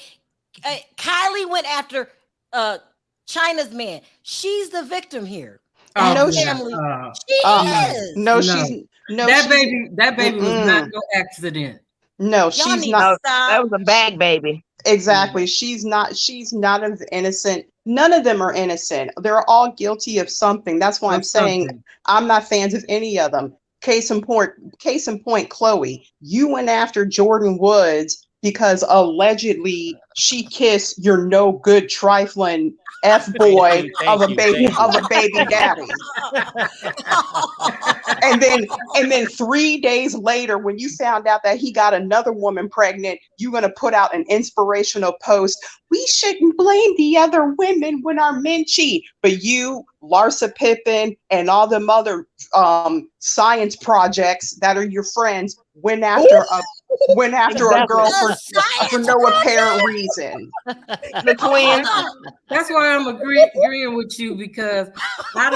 Kylie went after Chyna's man. She's the victim here. No, she is. No, she's no. That baby was not no accident. No, she's not. That was a bag baby. Exactly. She's not as innocent. None of them are innocent. They're all guilty of something. That's why I'm saying I'm not fans of any of them. Case in point, Chloe, you went after Jordan Woods because allegedly she kissed your no good trifling F-boy of a baby daddy. and then 3 days later, when you found out that he got another woman pregnant, you're gonna put out an inspirational post. We shouldn't blame the other women when our men cheat. But you, Larsa Pippen, and all them other science projects that are your friends went after a girl for no apparent reason. The twins. That's why I'm agreeing with you because I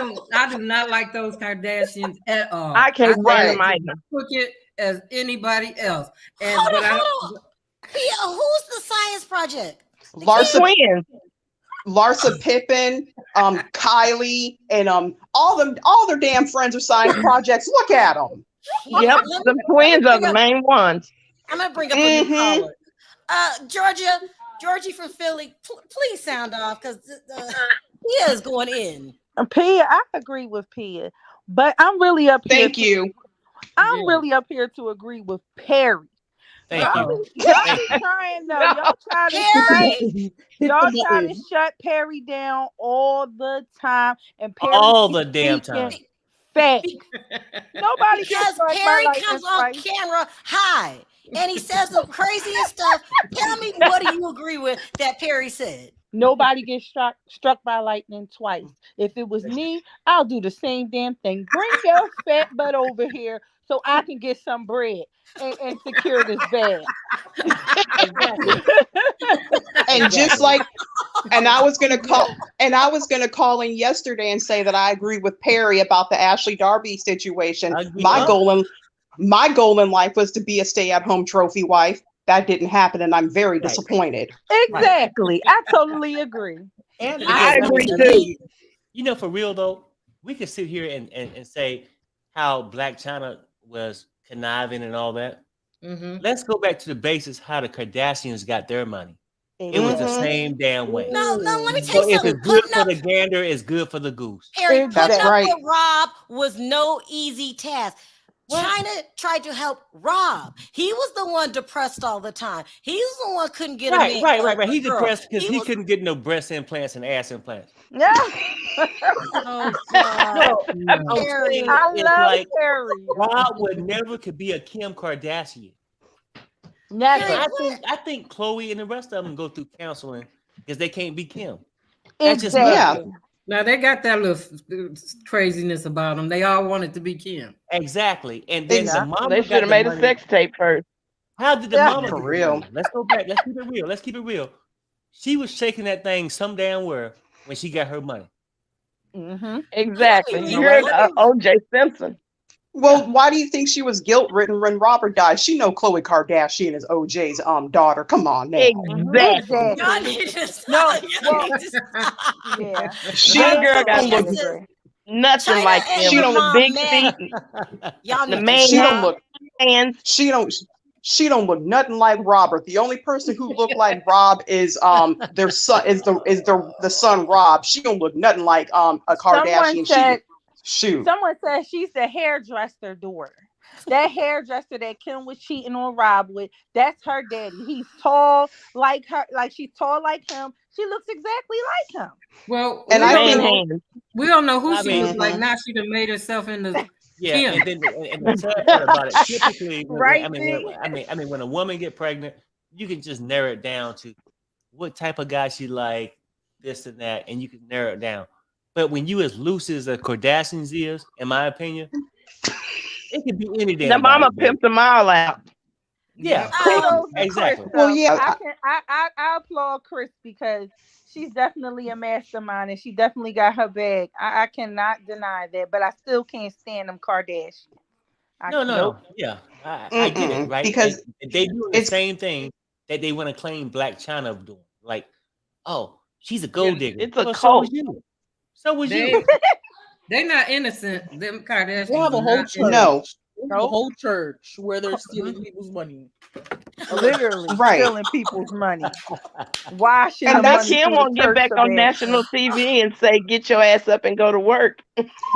do not like those Kardashians at all. I can't stand them Look it as anybody else. And Pia, who's the science project? Larsa Pippen, Kylie, and all their damn friends are science projects. Look at them. Yep, the twins are the main ones. I'm gonna bring up a new caller. Georgie from Philly, please sound off because Pia is going in. Pia, I agree with Pia, but I'm really up here. Thank you. I'm really up here to agree with Perry. Thank you. Y'all trying to shut Perry down all the time, and Perry all the damn time. Facts. Nobody because Perry comes on camera high and he says the craziest stuff. Tell me, what do you agree with that Perry said? Nobody gets struck by lightning twice. If it was me, I'll do the same damn thing. Bring your fat butt over here so I can get some bread and secure this bag. And just like, and I was gonna call in yesterday and say that I agree with Perry about the Ashley Darby situation. My goal in life was to be a stay-at-home trophy wife. That didn't happen, and I'm very disappointed. Exactly. I totally agree. And I agree too. You know, for real though, we could sit here and say how Blac Chyna was conniving and all that. Mm-hmm. Let's go back to the basis how the Kardashians got their money. It was the same damn way. No, let me tell you something. If it's good for the gander, it's good for the goose. Harry, putting up with Rob was no easy task. Chyna tried to help Rob. He was the one depressed all the time. He was the one couldn't get a man. Right. He's depressed because he couldn't get no breast implants and ass implants. Yeah. Oh God. No, I love Perry. Rob would never could be a Kim Kardashian. Never. I think Khloe and the rest of them go through counseling because they can't be Kim. Exactly. Now they got that little craziness about them. They all wanted to be Kim. Exactly. And then the mama they should have made a sex tape first. How did the mama for real? Let's go back. Let's keep it real. She was shaking that thing some damn where when she got her money. Mm-hmm. Exactly. You heard O.J. Simpson. Well, why do you think she was guilt-ridden when Robert died? She know Khloe Kardashian is OJ's daughter. Come on now. Exactly. Y'all need to stop. No, Y'all need to stop. Yeah. That girl got nothing Chyna like and him. She her don't mom Big met. feet. Y'all The need man She don't look. hands. She don't look nothing like Robert. The only person who looked like Rob is their son is the son Rob. She don't look nothing like a Kardashian. Someone said she's the hairdresser daughter. That hairdresser that Kim was cheating on Rob with, that's her daddy. He's tall like her, like she's tall like him. She looks exactly like him. Well, And we don't know who I she mean, looks like. Now she done made herself into Yeah, Kim. and the sad part about it, typically, Right, I mean, when a woman get pregnant, you can just narrow it down to what type of guy she like, this and that, and you can narrow it down. But when you as loose as the Kardashians is, in my opinion, it could be any damn. The mama body, pimped them all out. Yeah, Exactly. Well, yeah, I applaud Chris because she's definitely a mastermind and she definitely got her bag. I cannot deny that, but I still can't stand them Kardashians. No. Yeah, I get it, right? Because and they do the same thing that they want to claim Black China doing. Like, oh, she's a gold digger. It's a So cult. was you. So was you. They're not innocent. Them Kardashians. They have a are whole not church. innocent. They have a whole church where they're stealing people's money. Literally Right. stealing people's money. Washing And the that money Kim through the won't get church back of on it. national TV and say, "Get your ass up and go to work."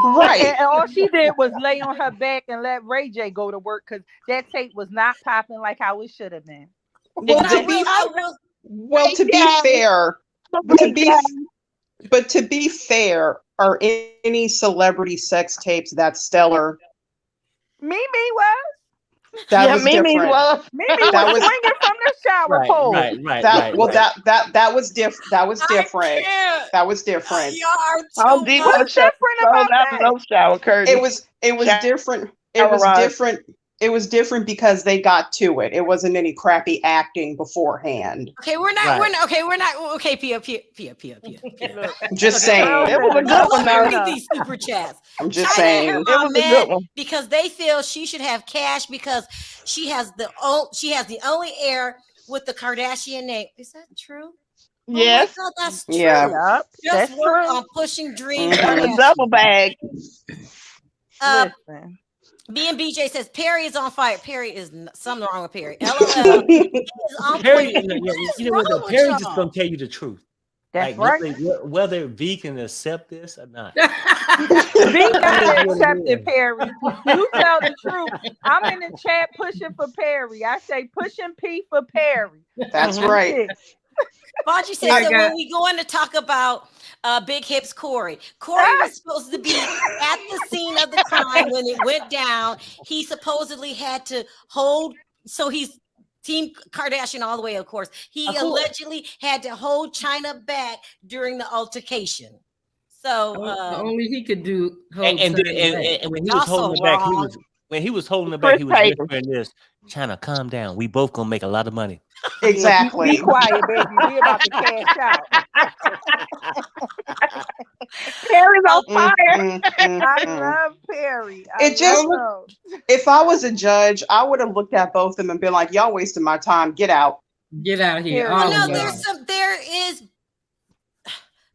Right. And all she did was lay on her back and let Ray J go to work because that tape was not popping like how it should have been. Well, to be fair, are any celebrity sex tapes that stellar? Mimi was. That was different. Mimi was swinging from the shower pole. That was different. That was different. That was different. How deep was different about that? No shower curtain. It was different. It was different. It was different because they got to it. It wasn't any crappy acting beforehand. Okay, we're not. Okay, Pia. I'm just saying. It was a good one. Read these super chats. I'm just Chyna saying. and her mom met because they feel she should have cash because she has the only heir with the Kardashian name. Is that true? Yes. Oh my God, that's true. Yeah. Yep, Just that's work true. on pushing dreams. A double bag. Listen. B and BJ says Perry is on fire. Perry is something wrong with Perry. LOL. He is on Perry, point. you know what? Perry just gonna tell you the truth. That's like, right. Whether V can accept this or not. V gotta accept it, Perry. You tell the truth. I'm in the chat pushing for Perry. I say pushing P for Perry. That's right. Bonji says, so when we go in to talk about Big Hips Corey was supposed to be at the scene of the crime when it went down. He supposedly had to hold, so he's Team Kardashian all the way, of course. He allegedly had to hold Chyna back during the altercation. So only he could do. And when he was holding her back, when he was holding her back, he was whispering this: "Chyna, calm down. We both gonna make a lot of money." Exactly. Be quiet, baby. We about to cash out. Perry's on fire. I love Perry. If I was a judge, I would have looked at both of them and been like, "Y'all wasting my time. Get out. Get out of here." There is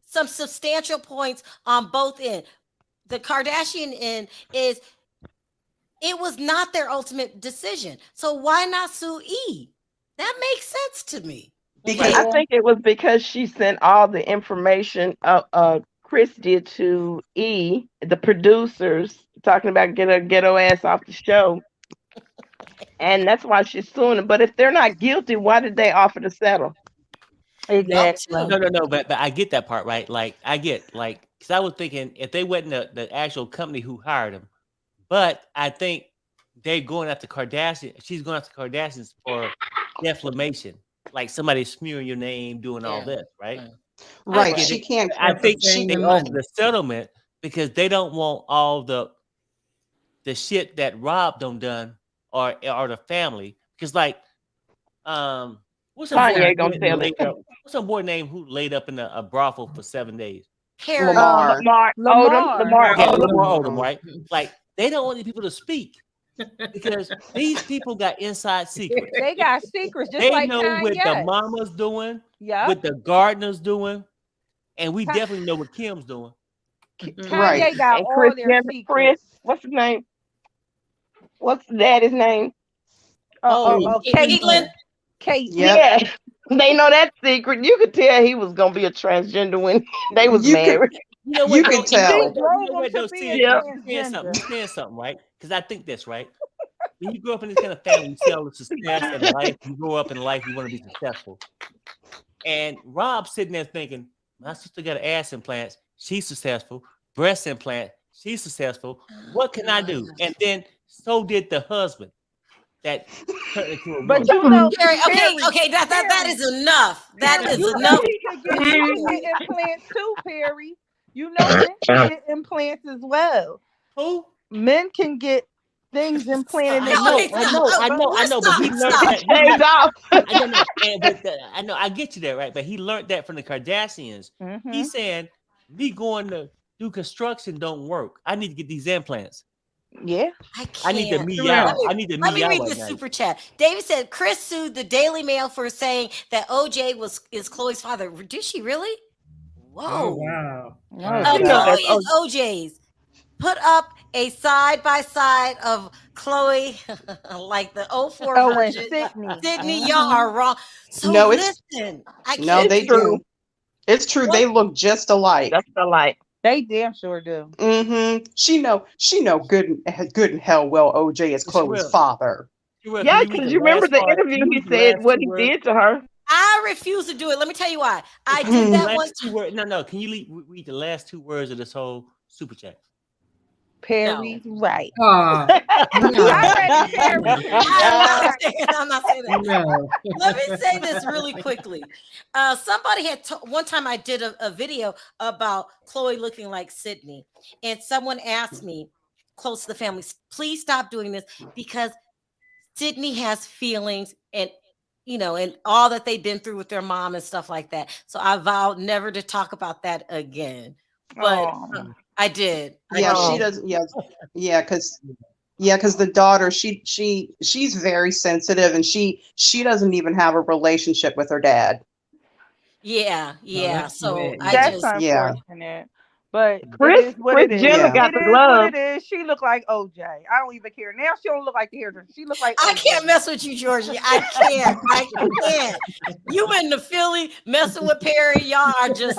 some substantial points on both ends. The Kardashian end is it was not their ultimate decision. So why not sue E? That makes sense to me. Because I think it was because she sent all the information Chris did to E, the producers, talking about get her ghetto ass off the show. And that's why she's suing them. But if they're not guilty, why did they offer to settle? Exactly. No, but I get that part, right? Like, I get, like, because I was thinking if they wasn't the actual company who hired him, but I think they're going after Kardashian. She's going after Kardashians for defamation, like somebody smearing your name, doing all this, right? Right. She can't. I think paying they the offered money. the settlement because they don't want all the shit that Rob done or the family. Because like, what's some Kanye boy gonna tell it. what's some boy name who laid up in a brothel for 7 days? Harry. Lamar. Lamar Okay, Odom. Lamar Odom, right? Like, they don't want these people to speak because these people got inside secrets. They got secrets, just They like know what the Kanye. mama's doing, Yep. what the gardeners doing, and we definitely know what Kim's doing. Kanye got And all their Chris, secrets. what's his name? What's daddy's name? Caitlyn. Kate. Yeah, they know that secret. You could tell he was gonna be a transgender when they was married. You know You what? can tell. You saying something, right? Because I think this, right? When you grow up in this kind of family, you see all the success in life. You grow up in life, you want to be successful. And Rob's sitting there thinking, my sister got ass implants. She's successful. Breast implant. She's successful. What can I do? And then so did the husband. That turned into a But you know, Harry, okay, that is enough. That is you enough. can get implants too, Perry. You know, men can get implants as well. Who? Men can get things implanted. I know, but he learned that. I know, I get you there, right? But he learned that from the Kardashians. Mm-hmm. He's saying, me going to do construction don't work. I need to get these implants. Yeah, I need to me out. Let me read this super chat. David said Chris sued the Daily Mail for saying that OJ is Chloe's father. Did she really? Whoa! Oh, wow. Chloe is OJ's. Put up a side by side of Chloe, like the 04 version. Sydney, y'all are wrong. So No, listen, they do. It's true. What? They look just alike. Just alike. They damn sure do. Mm-hmm. She know good and hell well OJ is Chloe's father. Yeah, because you remember the interview he said what he did to her. I refuse to do it. Let me tell you why. I did that one. No. Can you read the last 2 words of this whole super chat? Perry's right. I'm not saying that. No. Let me say this really quickly. Somebody had one time I did a video about Chloe looking like Sydney, and someone asked me, close to the family, please stop doing this because Sydney has feelings and and all that they've been through with their mom and stuff like that. So I vowed never to talk about that again. But I did. She does. Yeah, because the daughter, she's very sensitive, and she doesn't even have a relationship with her dad. Yeah. So that's unfortunate. But Chris Jenner got the glove. What it is. She looked like OJ. I don't even care. Now she don't look like the hairdresser. She looks like OJ. I can't mess with you, Georgie. I can't. You in the Philly messing with Perry. Y'all are just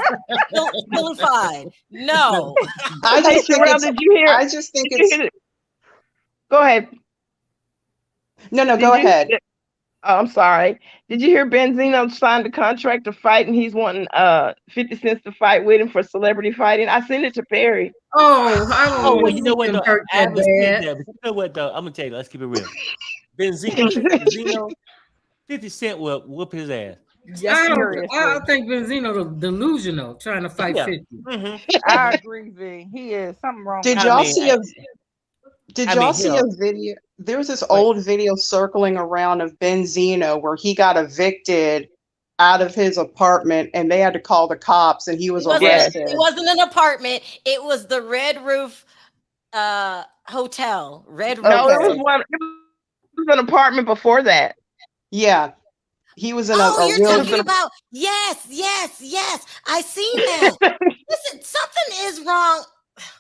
Phillified. No. I just think it's. Go ahead. No, go ahead. Oh, I'm sorry. Did you hear Benzino signed a contract to fight, and he's wanting 50 cents to fight with him for celebrity fighting? I sent it to Perry. Well, you know what though? I haven't seen that, but you know what though? I'm gonna tell you. Let's keep it real. Benzino, 50 Cent will whoop his ass. I think Benzino delusional trying to fight 50. Mm-hmm. I agree, V. He is something wrong. Did y'all see a video? There was this old video circling around of Benzino where he got evicted out of his apartment and they had to call the cops and he was arrested. It wasn't an apartment. It was the Red Roof hotel. Red Roof. No, it was an apartment before that. Yeah. He was in you're talking about yes. I seen that. Listen, something is wrong.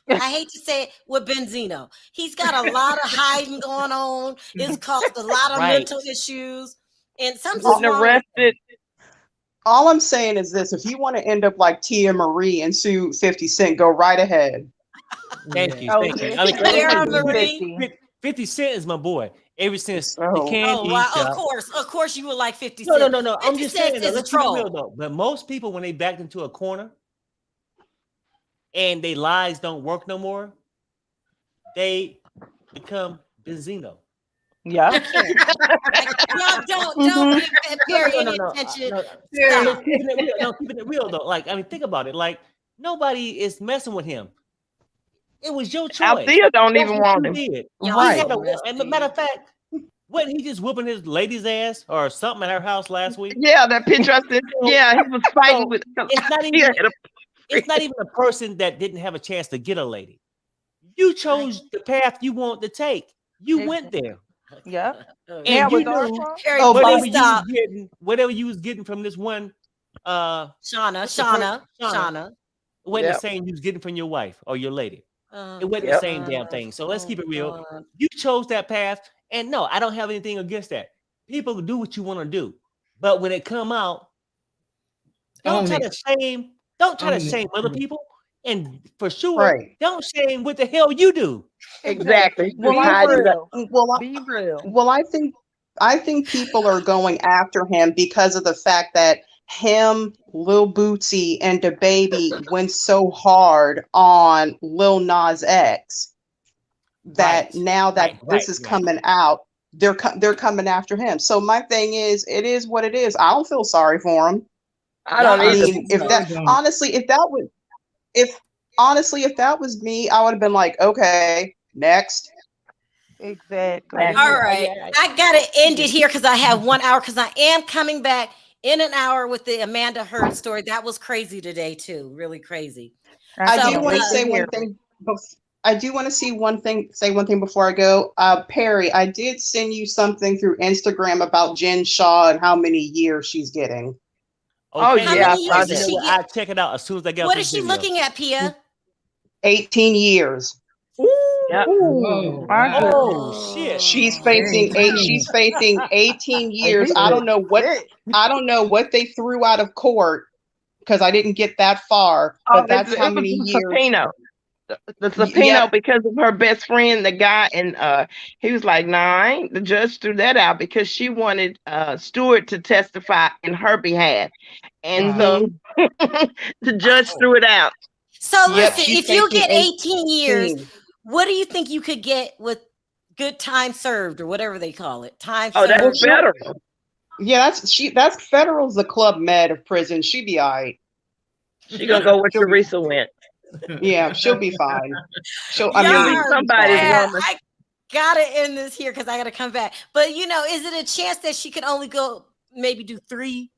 I hate to say it with Benzino. He's got a lot of hiding going on. It's caused a lot of mental issues. And something's arrested. All I'm saying is this: if you want to end up like Tia Marie and sue 50 Cent, go right ahead. Thank you. Oh, Thank you. yeah. I mean, Kiara She's Marie. 50 Cent is my boy. Ever since the So candy Oh wow! shop. Of course, you would like 50 No, Cent. no. I'm 50 just Cent saying though. is a Let's keep it real troll. though. But most people, when they backed into a corner and they lies don't work no more, they become Benzino. Yeah. Y'all don't Mhm. give Perry any No. attention. No, Stop. keeping it real. No, keeping it real though. Like, I mean, think about it. Like, nobody is messing with him. It was your choice. Althea don't That's even what want you him. did. Y'all He Right. had so and matter messy. of fact, wasn't he just whooping his lady's ass or something at her house last week? Yeah, that picture I said. Yeah, he was fighting So with. it's not He even had a- it's not even a person that didn't have a chance to get a lady. You chose the path you want to take. You went there. Yep. Oh, Now And you it's our knew fault. Perry, Oh, whatever please you was stop. getting from this one Shauna, what's the first- Shauna. it wasn't the Yep. same you was getting from your wife or your lady. Oh, It wasn't the Yep. same damn thing. So let's keep it real. God. You chose that path, and no, I don't have anything against that. People do what you want to do, but when it come out, don't Own try it. to shame. Don't try to Own it. shame other people, and for sure, Right. don't shame what the hell you do. Exactly. Well, Just Be hide it up. real. well, Be real. well, I think people are going after him because of the fact that him, Lil Bootsy, and DaBaby went so hard on Lil Nas X that Right, now that this is right. coming out, they're coming after him. So my thing is, it is what it is. I don't feel sorry for him. I don't Y'all I either. mean, if No, that we don't. honestly, if that was me, I would have been like, okay, next. Exactly. All right. I got to end it here because I have 1 hour because I am coming back in an hour with the Amanda Heard story. That was crazy today, too. Really crazy. I So, do want to say one thing. I do want to say one thing before I go. Perry, I did send you something through Instagram about Jen Shaw and how many years she's getting. Oh, Okay, How yeah, many I years saw does that. she I'll get? check it out as soon as I get What off is this she video. looking at, Pia? 18 years. Yep. Whoa, My wow. goodness. Oh shit! She's Very facing extreme. 18 years. He I don't is know what sick. they threw out of court because I didn't get that far, Oh, but that's how it was many a years. subpoena. The subpoena Yep. because of her best friend, the guy, and he was like, "Nah, the judge threw that out because she wanted Stewart to testify in her behalf, and so the judge threw it out." So, Yep, listen, she's if you facing get 18 years, 18. what do you think you could get with good time served or whatever they call it? Time Oh, that's served. federal. Yeah, that's federal's the club med of prison. She be all right. She gonna go where She'll be, Teresa went. yeah, she'll be fine. Y'all She'll be are somebody's bad. woman. I gotta end this here because I gotta come back. But is it a chance that she could only go maybe do 3?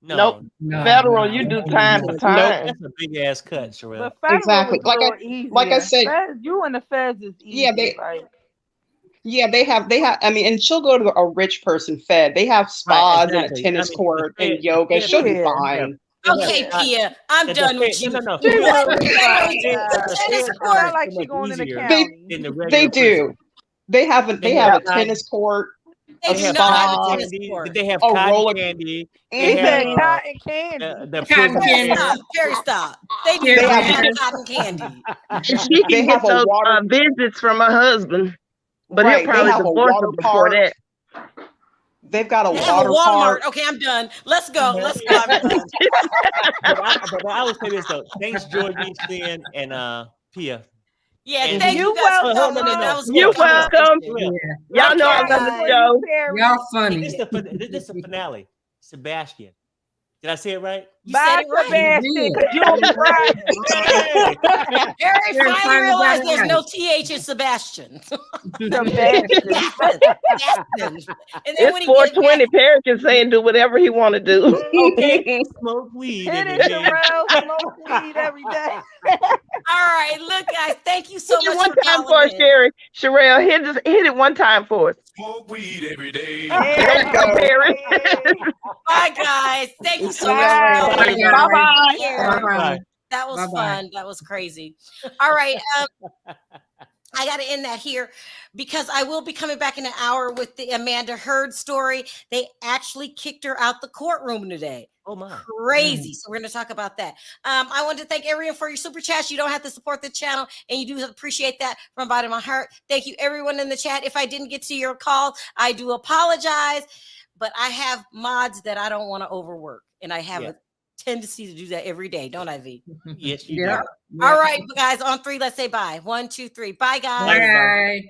Nope. No, Federal, no, you do no, time no. for Nope. time. That's a big ass cut, Sherelle. But federal Exactly. is a little easier. Like I said, Feds, you and the feds is easy. yeah, they have I mean, and she'll go to a rich person fed. They have Right, spas and a exactly. tennis the court and Fed- yoga. the She'll be Fed- Yeah. fine. Okay, Pia, I'm done with you. No. She What? will be fine. The tennis Fed court. Sound like so she much going in the easier county. than the They regular do. prison. They have a Yep. tennis court, They a do not have a spa, tennis candy. court. They have a cotton roller. candy. They He have said cotton candy. the Cotton prison candy. fair. Stop, Perry, stop. They do They not have- have cotton candy. She They can have get a those water. visits from her husband, but Right. he'll They probably have a divorce water her before park. that. They've got a They have a water Walmart. park. Okay, I'm done. Let's go. Let's go. I'm done. But I would say this though. Thanks, Georgie, Sin, and Pia. Yeah, And- thank you You guys for welcome, coming in. That Mom. was a You're good welcome. conversation. Yeah. Y'all know I Okay, love the guys. show. Y'all funny. This is the finale. Sebastian. Did I say it right? You Bye, said it right. Sebastian, You because you don't be right. Hey! Harry Harry finally finally realized got it there's right. no TH in Sebastian. Sebastian. Sebastian. And then when It's he gets 420. Perry can say and do whatever he want to do. Okay, smoke weed Hit every it, day. Sherelle. Smoke weed every day. all right, look, guys, thank you so Hit it much one for time for calling us, in. Sherry. Sherelle, hit it one time for us. Smoke weed every day. There you go, Perry. Bye, guys. Thank you so much Bye. for calling in. Bye bye. Here. Bye-bye. That was Bye-bye. fun. That was crazy. All right. I got to end that here because I will be coming back in an hour with the Amanda Heard story. They actually kicked her out the courtroom today. Oh my. Crazy. So we're going to talk about that. I want to thank everyone for your super chats. You don't have to support the channel, and you do appreciate that from the bottom of my heart. Thank you, everyone in the chat. If I didn't get to your call, I do apologize, but I have mods that I don't want to overwork, and I have a tendency to do that every day, don't I, V? Yes, you do. All right, guys, on 3, let's say bye. 1, 2, 3. Bye, guys. Bye.